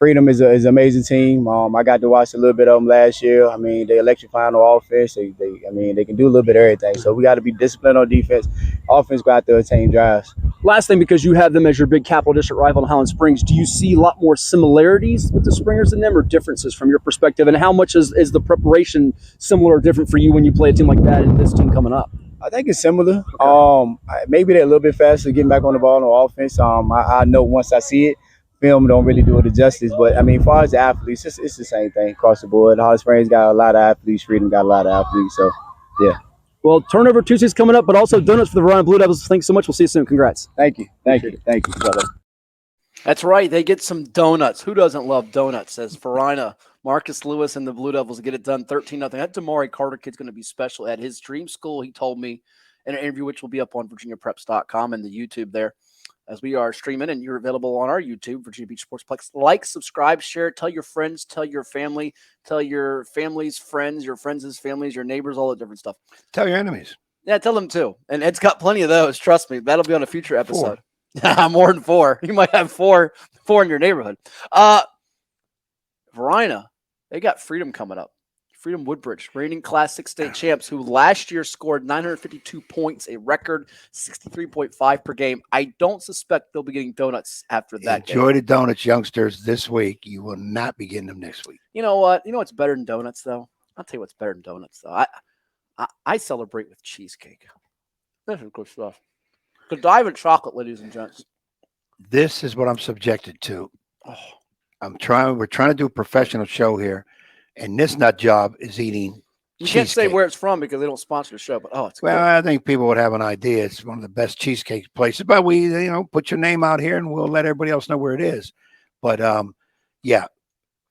Freedom is an amazing team. I got to watch a little bit of them last year. I mean, they electrifying on offense. They can do a little bit of everything. So we got to be disciplined on defense. Offense got to attain drives. Last thing, because you have them as your big Capital District rival in Highland Springs, do you see a lot more similarities with the Springers and them, or differences from your perspective? And how much is the preparation similar or different for you when you play a team like that and this team coming up? I think it's similar. Okay. Maybe they're a little bit faster getting back on the ball on offense. I know once I see it, film don't really do it justice. But, I mean, as far as the athletes, it's the same thing across the board. Highland Springs got a lot of athletes. Freedom got a lot of athletes. So, yeah. Well, Turnover Tuesday's coming up, but also donuts for the Varina Blue Devils. Thanks so much. We'll see you soon. Congrats. Thank you. Brother. That's right. They get some donuts. Who doesn't love donuts? As Varina, Marcus Lewis and the Blue Devils get it done 13-0. That Damari Carter kid's going to be special at his dream school, he told me in an interview, which will be up on VirginiaPreps.com and the YouTube there, as we are streaming, and you're available on our YouTube, Virginia Beach Sportsplex. Like, subscribe, share, tell your friends, tell your family, tell your family's friends, your friends' families, your neighbors, all the different stuff. Tell your enemies. Yeah, tell them too. And Ed's got plenty of those. Trust me. That'll be on a future episode. More than 4. You might have four in your neighborhood. Varina, they got Freedom coming up. Freedom Woodbridge, reigning Class 6 state champs, who last year scored 952 points, a record 63.5 per game. I don't suspect they'll be getting donuts after that. Enjoy the donuts, youngsters, this week. You will not be getting them next week. You know what? You know what's better than donuts, though? I'll tell you what's better than donuts, though. I celebrate with cheesecake. This is good stuff. Godiva chocolate, ladies and gents. This is what I'm subjected to. Oh. We're trying to do a professional show here, and this nut job is eating You can't say where it's from because they don't sponsor the show, but it's good. Well, I think people would have an idea. It's one of the best cheesecake places, but we, put your name out here and we'll let everybody else know where it is. But yeah,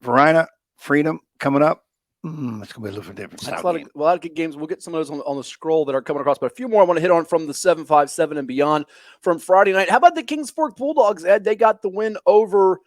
Varina, Freedom coming up. It's going to be a little different. That's a lot of good games. We'll get some of those on the scroll that are coming across, but a few more I want to hit on from the 757 and beyond from Friday night. How about the Kings Fork Bulldogs, Ed? They got the win over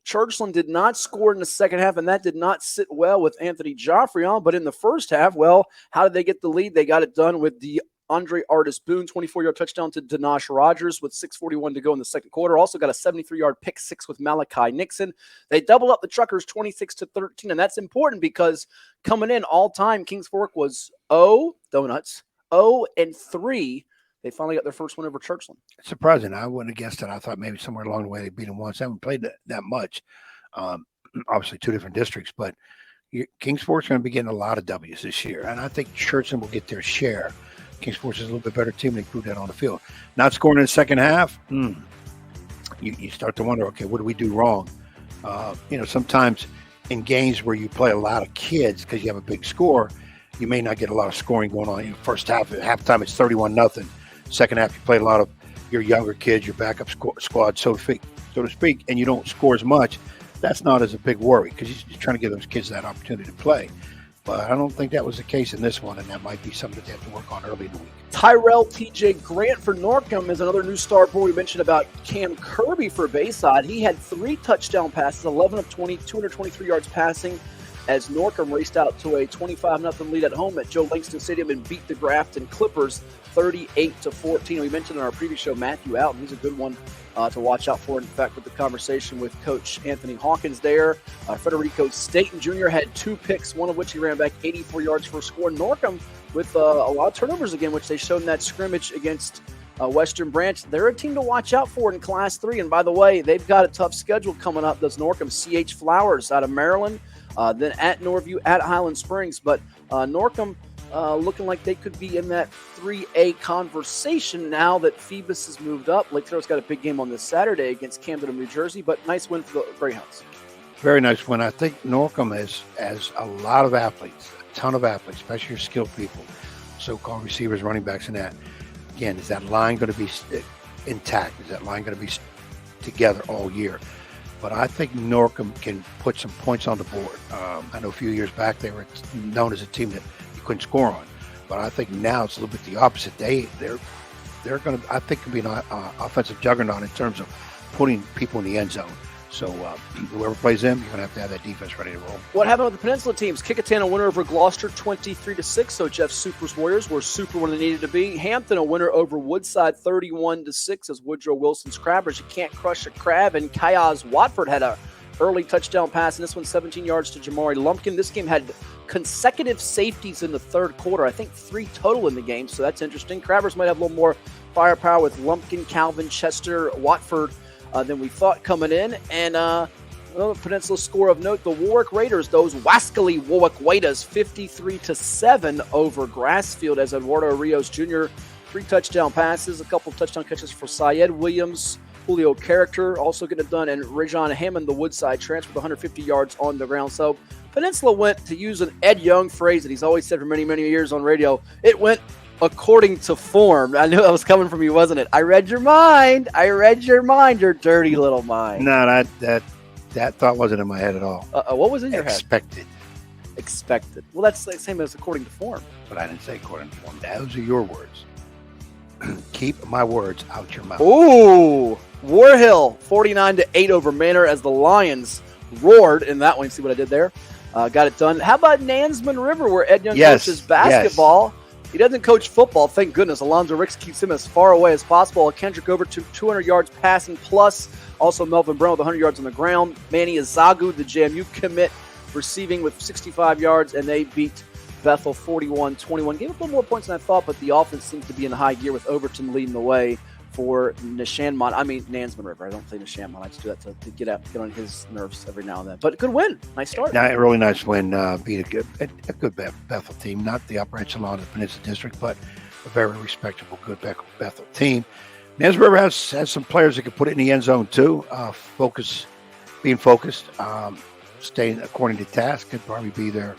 Churchland. Did not score in the second half, and that did not sit well with Anthony Joffrey on. But in the first half, well, how did they get the lead? They got it done with the Andre Artis-Boone 24-yard touchdown to Danash Rogers with 6:41 to go in the second quarter. Also got a 73-yard pick six with Malachi Nixon. They doubled up the Truckers 26-13, and that's important because coming in all-time, Kings Fork was 0-3. They finally got their first win over Churchland. It's surprising. I wouldn't have guessed it. I thought maybe somewhere along the way they beat them once. They haven't played that much. Obviously, two different districts, but Kings Fork's going to be getting a lot of W's this year, and I think Churchland will get their share. Kings Fork is a little bit better team. They proved that on the field. Not scoring in the second half, you start to wonder, okay, what do we do wrong? Sometimes in games where you play a lot of kids because you have a big score, you may not get a lot of scoring going on. In the first half, at halftime, it's 31-0. Second half, you play a lot of your younger kids, your backup squad, so to speak, and you don't score as much. That's not as a big worry because you're trying to give those kids that opportunity to play. But I don't think that was the case in this one, and that might be something that they have to work on early in the week. Tyrell T.J. Grant for Norcom is another new star boy. We mentioned about Cam Kirby for Bayside. He had 3 touchdown passes, 11 of 20, 223 yards passing, as Norcom raced out to a 25-0 lead at home at Joe Langston Stadium and beat the Grafton Clippers 38-14. We mentioned in our previous show Matthew Alton. He's a good one to watch out for. In fact, with the conversation with Coach Anthony Hawkins there, Federico Staten Jr. had 2 picks, one of which he ran back 84 yards for a score. Norcom with a lot of turnovers again, which they showed in that scrimmage against Western Branch. They're a team to watch out for in Class 3. And by the way, they've got a tough schedule coming up. Does Norcom? C.H. Flowers out of Maryland, then at Norview, at Highland Springs. But Norcom looking like they could be in that 3A conversation now that Phoebus has moved up. Lake Tahoe's got a big game on this Saturday against Camden of New Jersey, but nice win for the Greyhounds. Very nice win. I think Norcom has a lot of athletes, a ton of athletes, especially your skilled people, so-called receivers, running backs, and that. Again, is that line going to be intact? Is that line going to be together all year? But I think Norcom can put some points on the board. I know a few years back they were known as a team that you couldn't score on, but I think now it's a little bit the opposite. They're going to, I think, can be an offensive juggernaut in terms of putting people in the end zone. So whoever plays them, you're going to have that defense ready to roll. What happened with the Peninsula teams? Kicatana winner over Gloucester 23-6. So Jeff Super's Warriors were super when they needed to be. Hampton a winner over Woodside 31-6 as Woodrow Wilson's Crabbers. You can't crush a crab. And Kayaz Watford had a early touchdown pass, and this one 17 yards to Jamari Lumpkin. This game had consecutive safeties in the third quarter. I think 3 total in the game, so that's interesting. Crabbers might have a little more firepower with Lumpkin, Calvin, Chester, Watford than we thought coming in. And another Peninsula score of note, the Warwick Raiders, those wascally Warwick Waiters, 53-7 over Grassfield as Eduardo Rios Jr. 3 touchdown passes, a couple of touchdown catches for Syed Williams, Julio Character also getting it done, and Rajon Hammond, the Woodside transfer, with 150 yards on the ground. So Peninsula went, to use an Ed Young phrase that he's always said for many, many years on radio, it went according to form. I knew that was coming from you, wasn't it? I read your mind. Your dirty little mind. No, that thought wasn't in my head at all. What was in your head? Expected. Well, that's the same as according to form. But I didn't say according to form. Those are your words. Keep my words out your mouth. Ooh, Warhill 49-8 over Manor as the Lions roared in that one. See what I did there? Got it done. How about Nansman River, where Ed Young coaches basketball? He doesn't coach football, thank goodness. Alonzo Ricks keeps him as far away as possible. Kendrick over to 200 yards passing plus. Also Melvin Brown with 100 yards on the ground. Manny Azagu, the JMU commit, receiving with 65 yards, and they beat Bethel 41-21. Gave up a little more points than I thought, but the offense seems to be in high gear with Overton leading the way for Nansman River. I don't say Neshanmont. I just do that to get on his nerves every now and then. But good win. Nice start. Really nice win. Beat a good Bethel team. Not the upper echelon of the Peninsula District, but a very respectable, good Bethel team. Nansman River has some players that can put it in the end zone too. Being focused, staying according to task could probably be their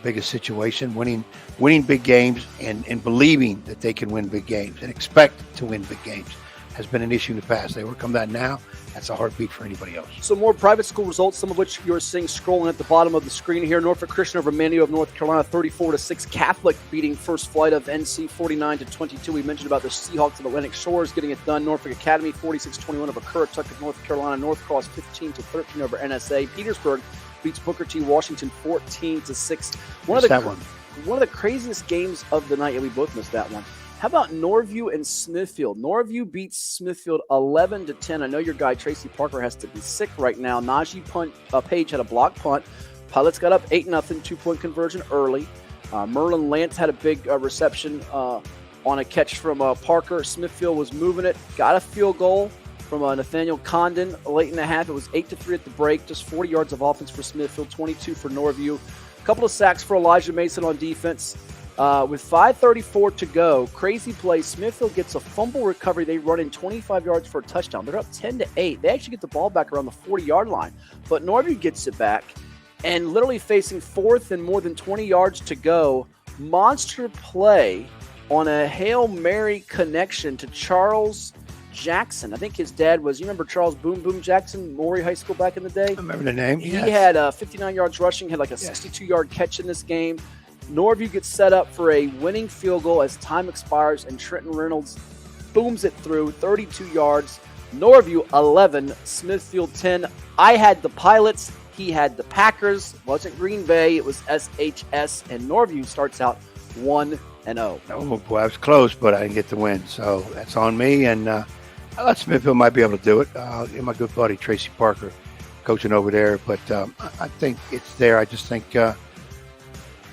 biggest situation. Winning big games and believing that they can win big games and expect to win big games has been an issue in the past. They overcome that now. That's a heartbeat for anybody else. So more private school results, some of which you're seeing scrolling at the bottom of the screen here. Norfolk Christian over Manu of North Carolina, 34-6. Catholic beating First Flight of NC 49-22. We mentioned about the Seahawks of Atlantic Shores getting it done. Norfolk Academy 46-21 over Currituck of North Carolina. North Cross 15-13 over NSA. Petersburg beats Booker T. Washington 14-6. One of the craziest games of the night. Yeah, we both missed that one. How about Norview and Smithfield? Norview beats Smithfield 11-10. I know your guy Tracy Parker has to be sick right now. Najee Page had a block punt. Pilots got up 8-0, 2-point conversion early. Merlin Lance had a big reception on a catch from Parker. Smithfield was moving it, got a field goal from Nathaniel Condon late in the half. It was 8-3 at the break. Just 40 yards of offense for Smithfield, 22 for Norview. A couple of sacks for Elijah Mason on defense. With 5:34 to go, crazy play. Smithfield gets a fumble recovery. They run in 25 yards for a touchdown. They're up 10-8. They actually get the ball back around the 40-yard line. But Norview gets it back, and literally facing fourth and more than 20 yards to go, monster play on a Hail Mary connection to Charles Jackson. I think his dad was, you remember Charles Boom Boom Jackson, Maury High School back in the day? I remember the name. He had 59 yards rushing, had like a 62-yard catch in this game. Norview gets set up for a winning field goal as time expires, and Trenton Reynolds booms it through 32 yards. Norview 11, Smithfield 10. I had the Pilots. He had the Packers. It wasn't Green Bay. It was SHS, and Norview starts out 1-0. Oh, boy, I was close, but I didn't get the win. So that's on me, and I thought Smithfield might be able to do it. My good buddy Tracy Parker coaching over there, but I think it's there. I just think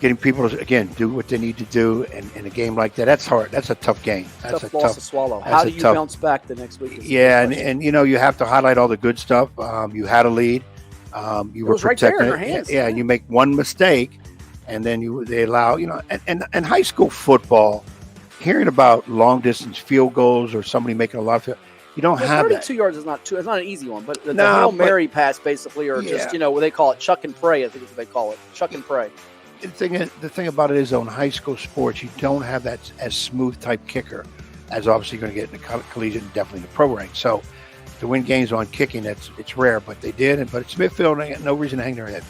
getting people to, again, do what they need to do in a game like that, that's hard. That's a tough game. That's tough loss to swallow. How do you bounce back the next week? Yeah, and you know, you have to highlight all the good stuff. You had a lead. You were right there in protecting your hands. Yeah, and you make one mistake, and then they allow, you know, and high school football, hearing about long distance field goals or somebody making a lot of field, you don't have 32 that. 32 yards is not an easy one, but the Hail Mary pass basically, or just, you know, what they call it, chuck and pray, I think is what they call it, chuck and pray. The thing about it is, though, in high school sports, you don't have that as smooth type kicker as obviously you're going to get in the collegiate and definitely the pro rank. So to win games on kicking, it's rare, but they did. But Smithfield, they got no reason to hang their head.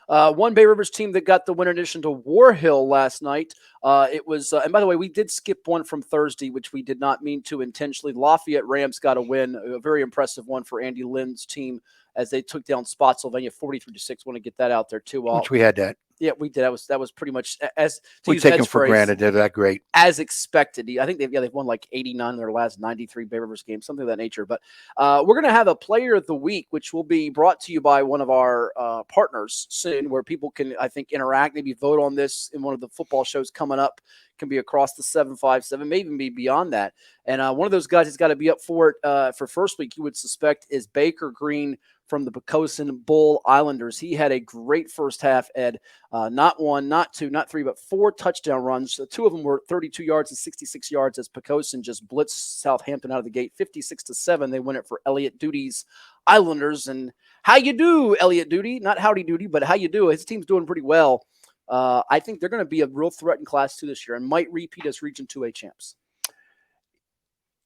One Bay Rivers team that got the win in addition to War Hill last night. It was, and by the way, we did skip one from Thursday, which we did not mean to intentionally. Lafayette Rams got a win, a very impressive one for Andy Lynn's team as they took down Spotsylvania 43-6. Want to get that out there too. Which we had that. Yeah, we did. That was pretty much as we take them for granted. They're that great, as expected. I think they've won like 89 in their last 93 Bay Rivers games, something of that nature. But we're going to have a Player of the Week, which will be brought to you by one of our partners soon, where people can, I think, interact, maybe vote on this in one of the football shows coming up. Can be across the 757, may even be beyond that. And one of those guys that's got to be up for it for first week, you would suspect, is Baker Green from the Poquoson Bull Islanders. He had a great first half, Ed. Not one, not two, not three, but 4 touchdown runs. So 2 of them were 32 yards and 66 yards as Poquoson just blitzed Southampton out of the gate. 56-7, they win it for Elliott Duty's Islanders. And how you do, Elliott Duty? Not howdy doody, but how you do. His team's doing pretty well. I think they're going to be a real threat in Class 2 this year and might repeat as Region 2A champs.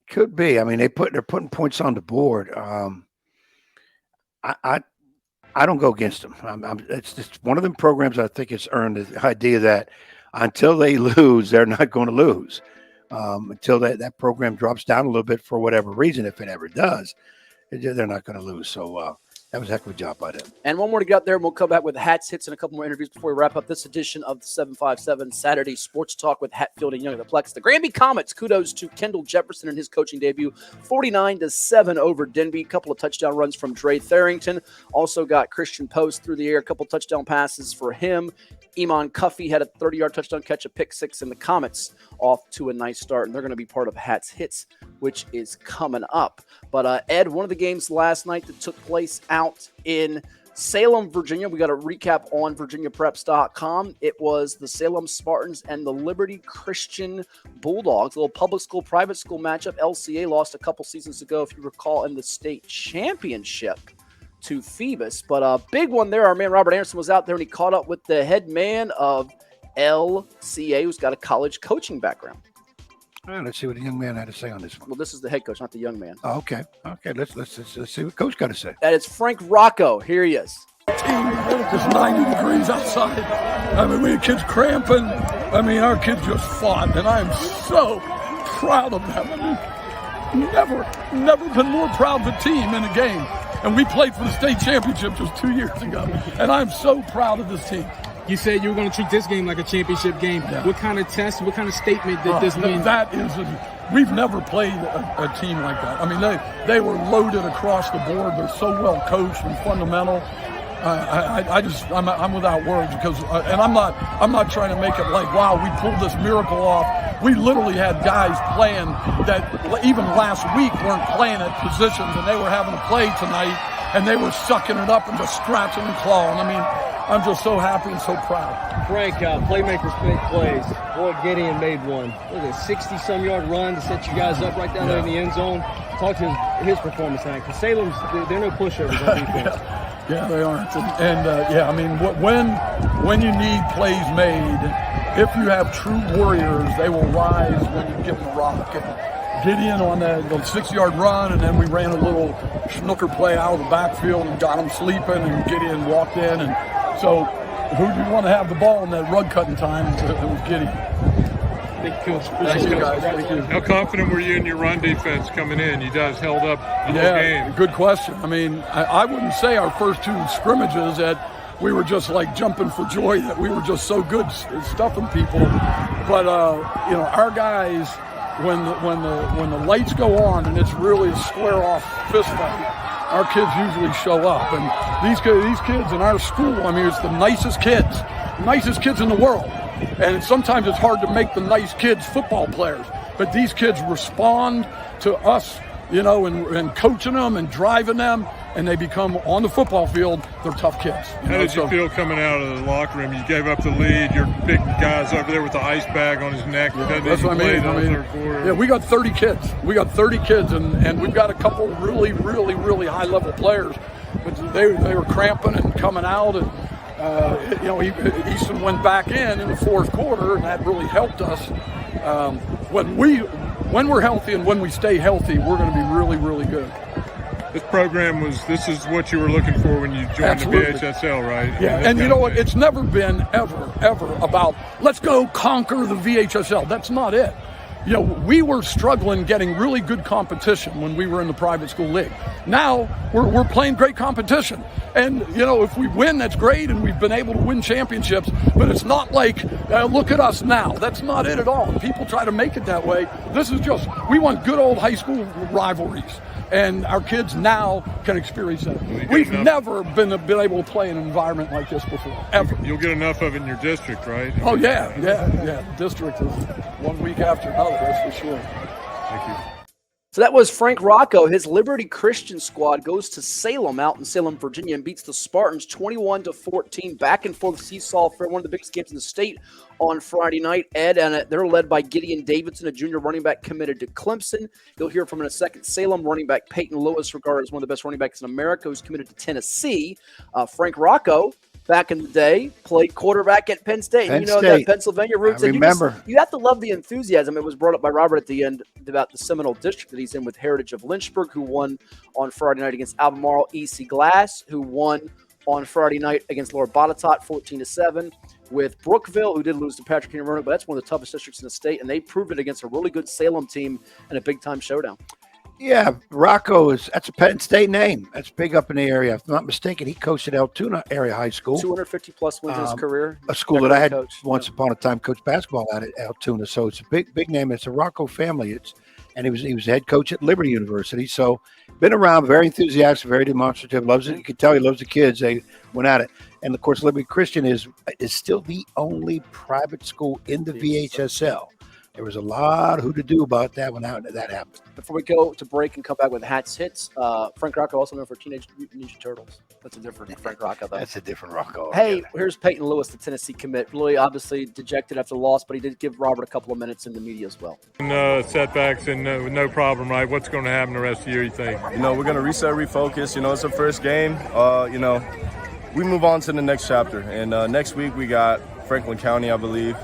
Could be. I mean, they're putting points on the board. I don't go against them. It's just one of them programs I think it's earned the idea that until they lose, they're not going to lose. Until that program drops down a little bit for whatever reason, if it ever does, they're not going to lose. So that was a heck of a job by them. And one more to get out there, and we'll come back with Hats, Hits, and a couple more interviews before we wrap up this edition of the 757 Saturday Sports Talk with Hatfield and Young of the PLEX. The Granby Comets, kudos to Kendall Jefferson in his coaching debut, 49-7 over Denby. A couple of touchdown runs from Dre Tharrington. Also got Christian Post through the air, a couple touchdown passes for him. Iman Cuffey had a 30-yard touchdown catch, a pick six, and the Comets off to a nice start, and they're going to be part of Hats Hits, which is coming up. But, Ed, one of the games last night that took place out in Salem, Virginia, we got a recap on virginiapreps.com. It was the Salem Spartans and the Liberty Christian Bulldogs, a little public school, private school matchup. LCA lost a couple seasons ago, if you recall, in the state championship to Phoebus. But a big one there. Our man Robert Anderson was out there, and he caught up with the head man of LCA, who's got a college coaching background. All right, let's see what the young man had to say on this one. Well, this is the head coach, not the young man. Oh, okay. Let's see what Coach got to say. That is Frank Rocco. Here he is. It's 90 degrees outside. I mean, we had kids cramping. I mean, our kids just fought, and I am so proud of them. I mean, never been more proud of a team in a game. And we played for the state championship just 2 years ago, and I'm so proud of this team. You said you were going to treat this game like a championship game. Yeah. What kind of test, what kind of statement did this mean? That is, we've never played a team like that. I mean, they were loaded across the board. They're so well coached and fundamental. I'm without words because, and I'm not trying to make it like, wow, we pulled this miracle off. We literally had guys playing that even last week weren't playing at positions, and they were having to play tonight, and they were sucking it up and just scratching and clawing. I mean, I'm just so happy and so proud. Frank, playmakers make plays. Boy, Gideon made one. Look at a 60-some-yard run to set you guys up right down there in the end zone. Talk to his performance tonight, because Salem's, they're no pushovers on defense. Yeah, they aren't. I mean, when you need plays made, if you have true warriors, they will rise when you give them the rock. And Gideon on the 6-yard run, and then we ran a little snooker play out of the backfield and got him sleeping, and Gideon walked in. And so who do you want to have the ball in that rug cutting time? It was Gideon. Thank you, Thank you, guys. Thank you. How confident were you in your run defense coming in? You guys held up the whole game. Good question. I mean, I wouldn't say our first 2 scrimmages that we were just like jumping for joy, that we were just so good stuffing people. But our guys, when the lights go on and it's really a square off fist fight, our kids usually show up. And these kids in our school, I mean, it's the nicest kids in the world. And sometimes it's hard to make the nice kids football players. But these kids respond to us, and coaching them and driving them, and they become, on the football field, they're tough kids. How did you feel coming out of the locker room? You gave up the lead. Your big guy's over there with the ice bag on his neck. Yeah, that's what I mean. Yeah, we got 30 kids. And we've got a couple really, really, really high-level players. But they were cramping and coming out, and Easton went back in the fourth quarter, and that really helped us. When we're healthy and when we stay healthy, we're going to be really, really good. This is what you were looking for when you joined the VHSL, right? Yeah, and you know what? It's never been ever about, let's go conquer the VHSL. That's not it. you know, we were struggling getting really good competition when we were in the private school league. Now we're playing great competition. And, you know, if we win, that's great, and we've been able to win championships, but it's not like, look at us now. That's not it at all. People try to make it that way. This is just, we want good old high school rivalries. And our kids now can experience that. We've never been able to play in an environment like this before, ever. You'll get enough of it in your district, right? Oh, yeah. The district is 1 week after another, that's for sure. Thank you. So that was Frank Rocco. His Liberty Christian squad goes to Salem, out in Salem, Virginia, and beats the Spartans 21-14. Back and forth seesaw for one of the biggest games in the state on Friday night. Ed, and they're led by Gideon Davidson, a junior running back committed to Clemson. You'll hear from in a second. Salem running back Peyton Lewis, regarded as one of the best running backs in America, who's committed to Tennessee. Frank Rocco, back in the day, played quarterback at Penn State. Penn you know State. that Pennsylvania roots. I remember. You have to love the enthusiasm. It was brought up by Robert at the end about the Seminole District that he's in with Heritage of Lynchburg, who won on Friday night against Albemarle. E.C. Glass, who won on Friday night against Lower Botetourt 14-7. With Brookville, who did lose to Patrick Henry Roanoke, but that's one of the toughest districts in the state, and they proved it against a really good Salem team in a big-time showdown. Yeah, Rocco that's a Penn State name. That's big up in the area. If I'm not mistaken, he coached at Altoona area high school. 250-plus wins in his career. A school that I had once upon a time coached basketball at Altoona. So it's a big name. It's a Rocco family. And he was head coach at Liberty University. So been around, very enthusiastic, very demonstrative. Loves it. You can tell he loves the kids. They went at it. And of course, Liberty Christian is still the only private school in the VHSL. There was a lot of to-do about that when that happened. Before we go to break and come back with Hats Hits, Frank Rocco, also known for Teenage Mutant Ninja Turtles. That's a different Frank Rocco, though. That's a different Rocco. Hey, here's Peyton Lewis, the Tennessee commit. Really, obviously dejected after the loss, but he did give Robert a couple of minutes in the media as well. Setbacks and no problem, right? What's going to happen the rest of the year, you think? You know, we're going to reset, refocus. You know, it's our first game. You know, we move on to the next chapter. And next week we got Franklin County, I believe.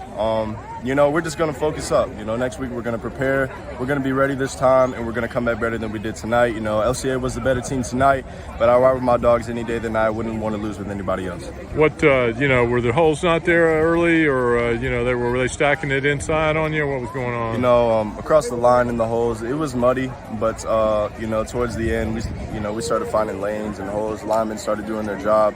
You know, we're just going to focus up. You know, next week we're going to prepare. We're going to be ready this time, and we're going to come back better than we did tonight. You know, LCA was the better team tonight, but I ride with my dogs any day than I wouldn't want to lose with anybody else. What, you know, were the holes not there early, or, you know, were they stacking it inside on you? What was going on? You know, across the line in the holes, it was muddy, but, you know, towards the end, we started finding lanes and holes. Linemen started doing their job.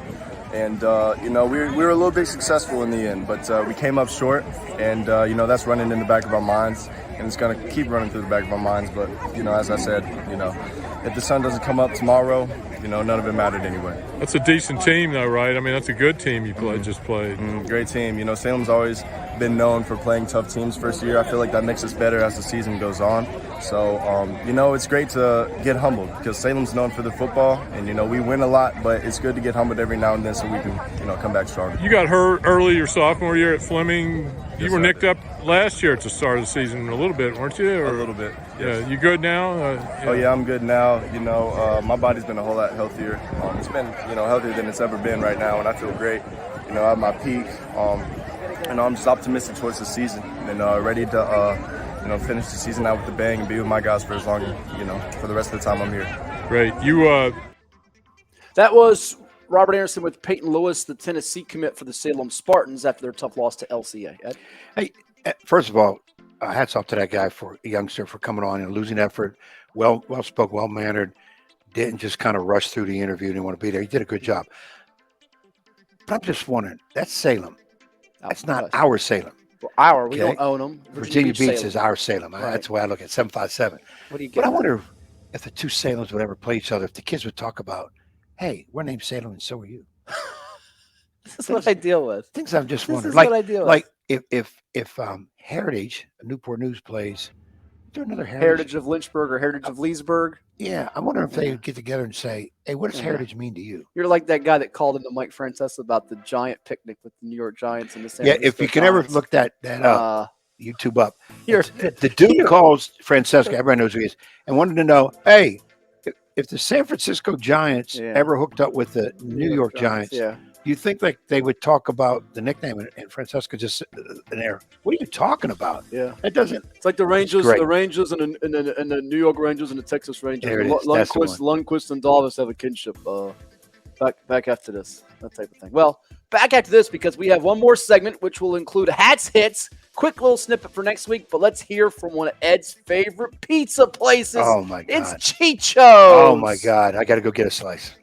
And, you know, we were a little bit successful in the end, but we came up short. And, you know, that's running in the back of our minds. And it's going to keep running through the back of our minds. But, you know, as I said, you know, if the sun doesn't come up tomorrow, you know, none of it mattered anyway. That's a decent team, though, right? I mean, that's a good team you just played. Great team. You know, Salem's always been known for playing tough teams first year. I feel like that makes us better as the season goes on. So, you know, it's great to get humbled because Salem's known for the football. And, you know, we win a lot, but it's good to get humbled every now and then so we can, you know, come back stronger. You got hurt early your sophomore year at Fleming. You were nicked up last year at the start of the season a little bit, weren't you? A little bit. Yes. Yeah, you good now? Oh yeah, I'm good now. You know, my body's been a whole lot healthier. It's been, you know, healthier than it's ever been right now, and I feel great. You know, at my peak. And I'm just optimistic towards the season and ready to, you know, finish the season out with a bang and be with my guys for as long, you know, for the rest of the time I'm here. Great. That was Robert Anderson with Peyton Lewis, the Tennessee commit for the Salem Spartans after their tough loss to LCA. Ed? Hey, first of all, hats off to that guy, for a youngster, for coming on and losing effort. Well spoken, well mannered. Didn't just kind of rush through the interview. Didn't want to be there. He did a good job. But I'm just wondering, that's Salem. That's not our Salem. Well, we don't own them. Virginia Beach Salem is our Salem. Right. That's the way I look at it, 757. What do you get? But I wonder if the two Salems would ever play each other, if the kids would talk about, hey, we're named Salem and so are you. This is what I deal with. Things I'm just wondering. This is what I deal with. Like if Heritage, Newport News plays, is there another Heritage of Lynchburg or Heritage of Leesburg? Yeah, I wonder if they would get together and say, hey, what does Heritage mean to you? You're like that guy that called into Mike Francesa about the giant picnic with the New York Giants and the San Francisco if you can ever look that up, YouTube up. The dude calls Francesca, everyone knows who he is, and wanted to know, hey, if the San Francisco Giants ever hooked up with the New York Giants, you think like they would talk about the nickname, and Francesca just an air. What are you talking about? Yeah, that doesn't. It's like the Rangers, and the New York Rangers and the Texas Rangers. Lundqvist and Davis have a kinship. Back after this. that type of thing. Well, back after this because we have one more segment which will include Hats Hits. Quick little snippet for next week, but let's hear from one of Ed's favorite pizza places. Oh, my God. It's Chicho's. Oh, my God. I got to go get a slice.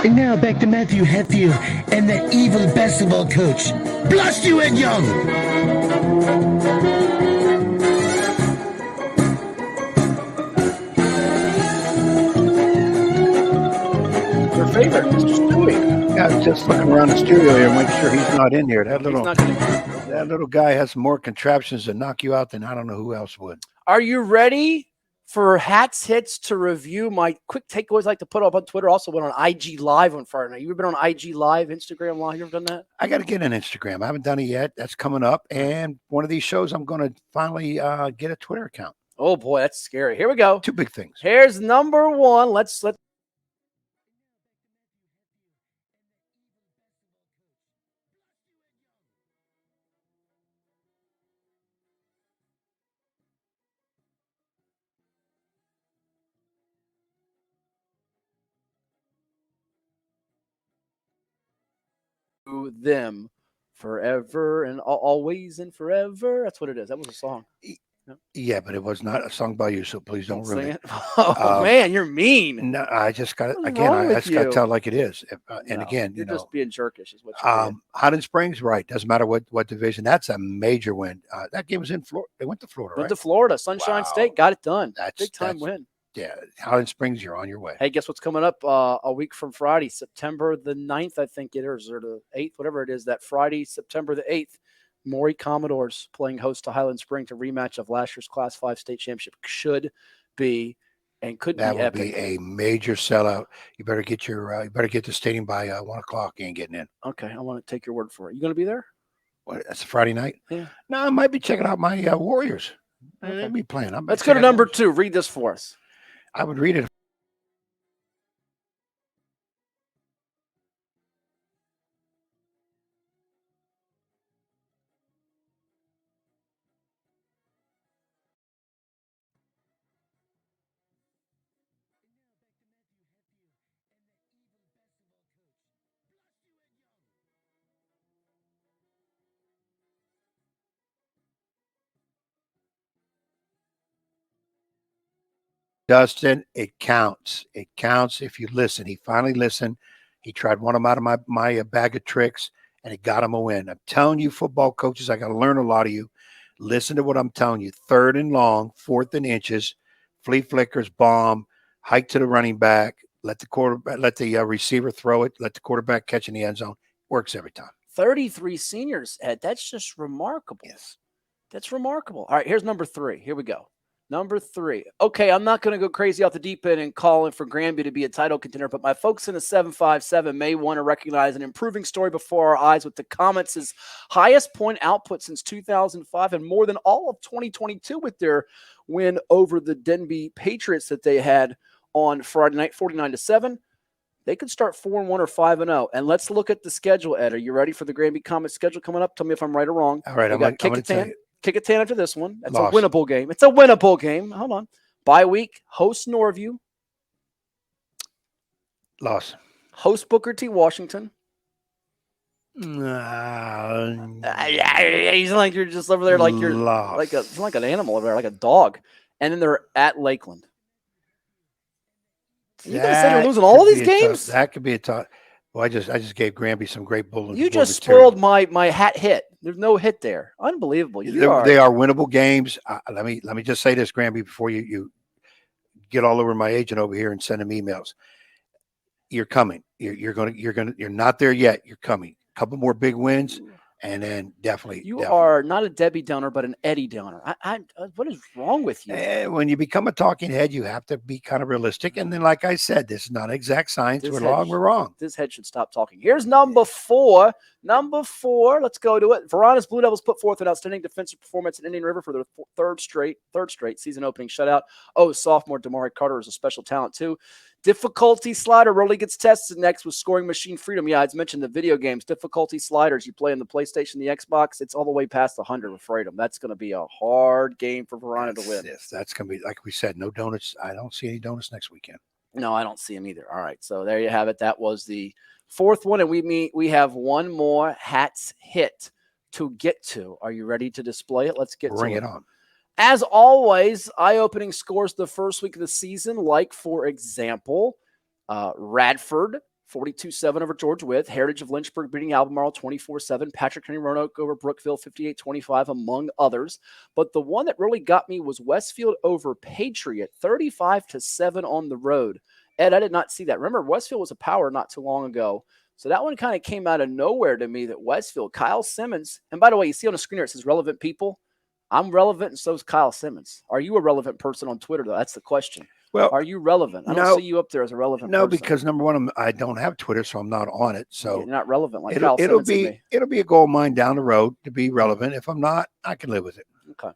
And now back to Matthew Hatfield and the evil basketball coach. Blast you, Ed Young! Your favorite, Mr. Stewie. Yeah, I was just looking around the studio here, make sure he's not in here. That little guy has more contraptions to knock you out than I don't know who else would. Are you ready for Hats Hits to review my quick takeaways I like to put up on Twitter? Also went on IG Live on Friday night. You ever been on IG Live, Instagram Live? You ever done that? I got to get an Instagram. I haven't done it yet. That's coming up. And one of these shows, I'm going to finally get a Twitter account. Oh, boy, that's scary. Here we go. Two big things. Here's number one. Let's them forever and always and forever. That's what it is. That was a song. Yeah, but it was not a song by you, so please don't ruin it. Oh, man, you're mean. No, I just got it What's again. wrong I with just got to you? tell it like it is. And No, again, you're just being jerkish, is what you're doing. Hot Springs, right? Doesn't matter what division. That's a major win. That game was in Florida. They went to Florida, Went right? to Florida, Sunshine State, got it done. Big time that's- win. Yeah, Hot Springs, you're on your way. Hey, guess what's coming up a week from Friday, September the 9th, I think it is, or the 8th, whatever it is, that Friday, September the 8th, Maury Commodores playing host to Highland Spring to rematch of last year's Class 5 state championship. Should be and could That be would epic. be a major sellout. You better get the stadium by 1 o'clock. You ain't getting in. Okay, I want to take your word for it. You going to be there? What? That's a Friday night. Yeah. No, I might be checking out my Warriors. Okay. They'll be playing. Let's go to number 2. Read this for us. I would read it. Dustin, it counts. It counts if you listen. He finally listened. He tried one of them out of my bag of tricks, and it got him a win. I'm telling you, football coaches, I got to learn a lot of you. Listen to what I'm telling you. 3rd and long, 4th and inches, flea flickers, bomb, hike to the running back, let the receiver throw it, let the quarterback catch in the end zone. Works every time. 33 seniors, Ed. That's just remarkable. Yes. That's remarkable. All right, here's number 3. Here we go. Number 3. Okay, I'm not going to go crazy off the deep end and call in for Granby to be a title contender, but my folks in the 757 may want to recognize an improving story before our eyes with the Comets' highest point output since 2005 and more than all of 2022 with their win over the Denby Patriots that they had on Friday night, 49-7. They could start 4-1 or 5-0. And let's look at the schedule, Ed. Are you ready for the Granby Comets schedule coming up? Tell me if I'm right or wrong. All right, We got I'm going to tell you. Kickatan after this one. That's Loss. a winnable game. It's a winnable game. Hold on. Bye week, host Norview. Loss. Host Booker T. Washington. He's like you're just over there like you're like an animal over there, like a dog. And then they're at Lakeland. You gonna say they're losing all of these games? That could be a tough. Well, I just gave Granby some great bulletin. You just spoiled my hat hit. There's no hit there. Unbelievable. They are winnable games. Let me just say this, Granby, before you get all over my agent over here and send him emails. You're coming. You're not there yet. You're coming. A couple more big wins, and then definitely. You are not a Debbie Downer, but an Eddie Downer. What is wrong with you? When you become a talking head, you have to be kind of realistic. And then, like I said, this is not exact science. We're wrong. This head should stop talking. Here's number 4. Number 4. Let's go to it. Varina's Blue Devils put forth an outstanding defensive performance in Indian River for their third straight season opening shutout. Sophomore Damari Carter is a special talent too. Difficulty slider really gets tested next with scoring machine freedom. Yeah, I'd mentioned the video games. Difficulty sliders you play in the PlayStation, the Xbox, it's all the way past 100 with freedom. That's going to be a hard game for Varina to win. Yes, that's going to be, like we said, no donuts. I don't see any donuts next weekend. No, I don't see them either. All right, so there you have it. That was the 4th one, and we have one more hats hit to get to. Are you ready to display it? Let's get Bring to it on. As always, eye-opening scores the first week of the season, like, for example, Radford, 42-7 over George Wythe. Heritage of Lynchburg beating Albemarle 24-7. Patrick Henry Roanoke over Brookville 58-25, among others. But the one that really got me was Westfield over Patriot, 35-7 on the road. Ed, I did not see that. Remember, Westfield was a power not too long ago. So that one kind of came out of nowhere to me that Westfield, Kyle Simmons, and by the way, you see on the screen here, it says relevant people. I'm relevant, and so is Kyle Simmons. Are you a relevant person on Twitter, though? That's the question. Well, are you relevant? I don't see you up there as a relevant person. No, because number one, I don't have Twitter, so I'm not on it. So you're not relevant like Kyle Simmons to me. It'll be a goal of mine down the road to be relevant. If I'm not, I can live with it. Okay.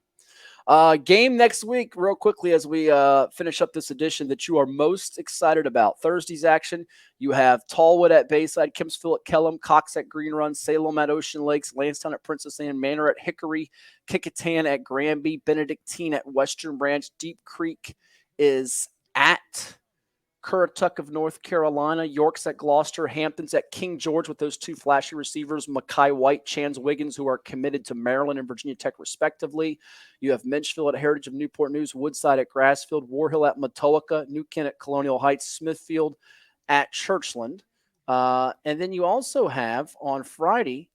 Game next week, real quickly, as we finish up this edition that you are most excited about. Thursday's action, you have Tallwood at Bayside, Kempsville at Kellum, Cox at Green Run, Salem at Ocean Lakes, Lansdowne at Princess Anne, Manor at Hickory, Kickitan at Granby, Benedictine at Western Branch, Deep Creek is at Currituck of North Carolina, York's at Gloucester, Hampton's at King George with those two flashy receivers, Mackay White, Chance Wiggins, who are committed to Maryland and Virginia Tech respectively. You have Menchville at Heritage of Newport News, Woodside at Grassfield, Warhill at Matoaka, New Kent at Colonial Heights, Smithfield at Churchland. And then you also have on Friday,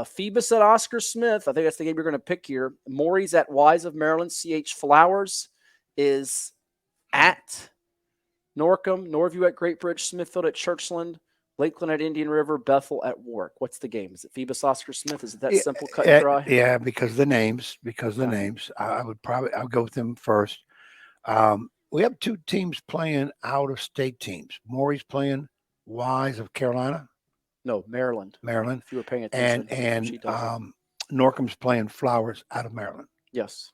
Phoebus at Oscar Smith. I think that's the game you're going to pick here. Maury's at Wise of Maryland. C.H. Flowers is at Norcom, Norview at Great Bridge, Smithfield at Churchland, Lakeland at Indian River, Bethel at Warwick. What's the game? Is it Phoebus Oscar Smith? Is it that simple, cut and dry? Yeah, because the names. I would I'll go with them first. We have 2 teams playing out-of-state teams. Maury's playing Wise of Carolina. No, Maryland. If you were paying attention. And Norcom's playing Flowers out of Maryland. Yes.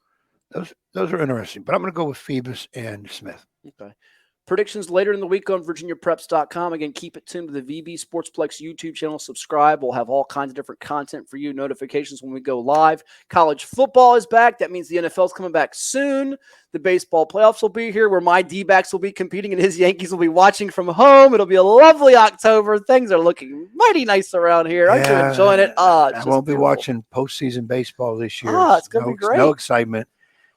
Those are interesting. But I'm going to go with Phoebus and Smith. Okay. Predictions later in the week on VirginiaPreps.com. Again, keep it tuned to the VB Sportsplex YouTube channel. Subscribe. We'll have all kinds of different content for you. Notifications when we go live. College football is back. That means the NFL is coming back soon. The baseball playoffs will be here where my D-backs will be competing and his Yankees will be watching from home. It'll be a lovely October. Things are looking mighty nice around here. Aren't you enjoying it? I won't be watching postseason baseball this year. It's going to be great. No excitement.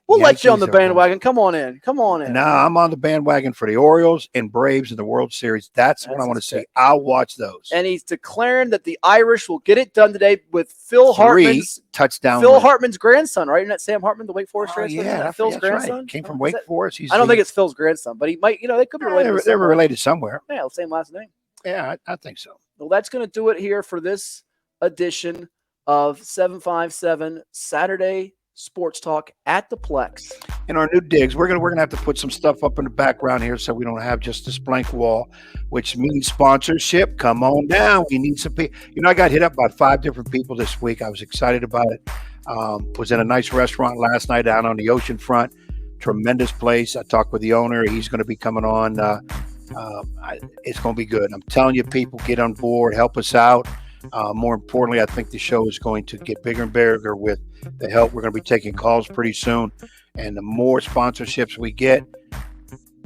We'll let you on the bandwagon. Come on in. No, I'm on the bandwagon for the Orioles and Braves in the World Series. That's what I want to see. I'll watch those. And he's declaring that the Irish will get it done today with Phil Hartman's touchdown. Hartman's grandson, right? Isn't that Sam Hartman, the Wake Forest grandson? Yeah, Phil's grandson. Right. Came from Wake Forest. I don't think it's Phil's grandson, but he might. They could be related. They were related somewhere. Yeah, same last name. Yeah, I think so. Well, that's going to do it here for this edition of 757 Saturday Sports Talk at the Plex. In our new digs, we're gonna have to put some stuff up in the background here so we don't have just this blank wall, which means sponsorship. Come on down. We need some people. I got hit up by 5 different people this week. I was excited about it. Was in a nice restaurant last night down on the ocean front. Tremendous place. I talked with the owner. He's going to be coming on. It's going to be good. I'm telling you, people, get on board, help us out. More importantly, I think the show is going to get bigger and bigger with the help. We're going to be taking calls pretty soon. And the more sponsorships we get,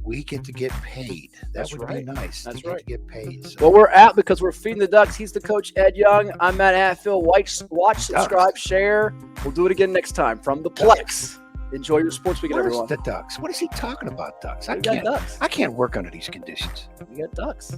we get to get paid. That would be nice. That's to right. Get to get paid. So. Well, we're out because we're feeding the ducks. He's the coach, Ed Young. I'm Matt Hatfield. Watch, subscribe, share. We'll do it again next time from the PLEX. Enjoy your sports weekend, Where's everyone. the ducks? What is he talking about, ducks? We got ducks. I can't work under these conditions. We got ducks.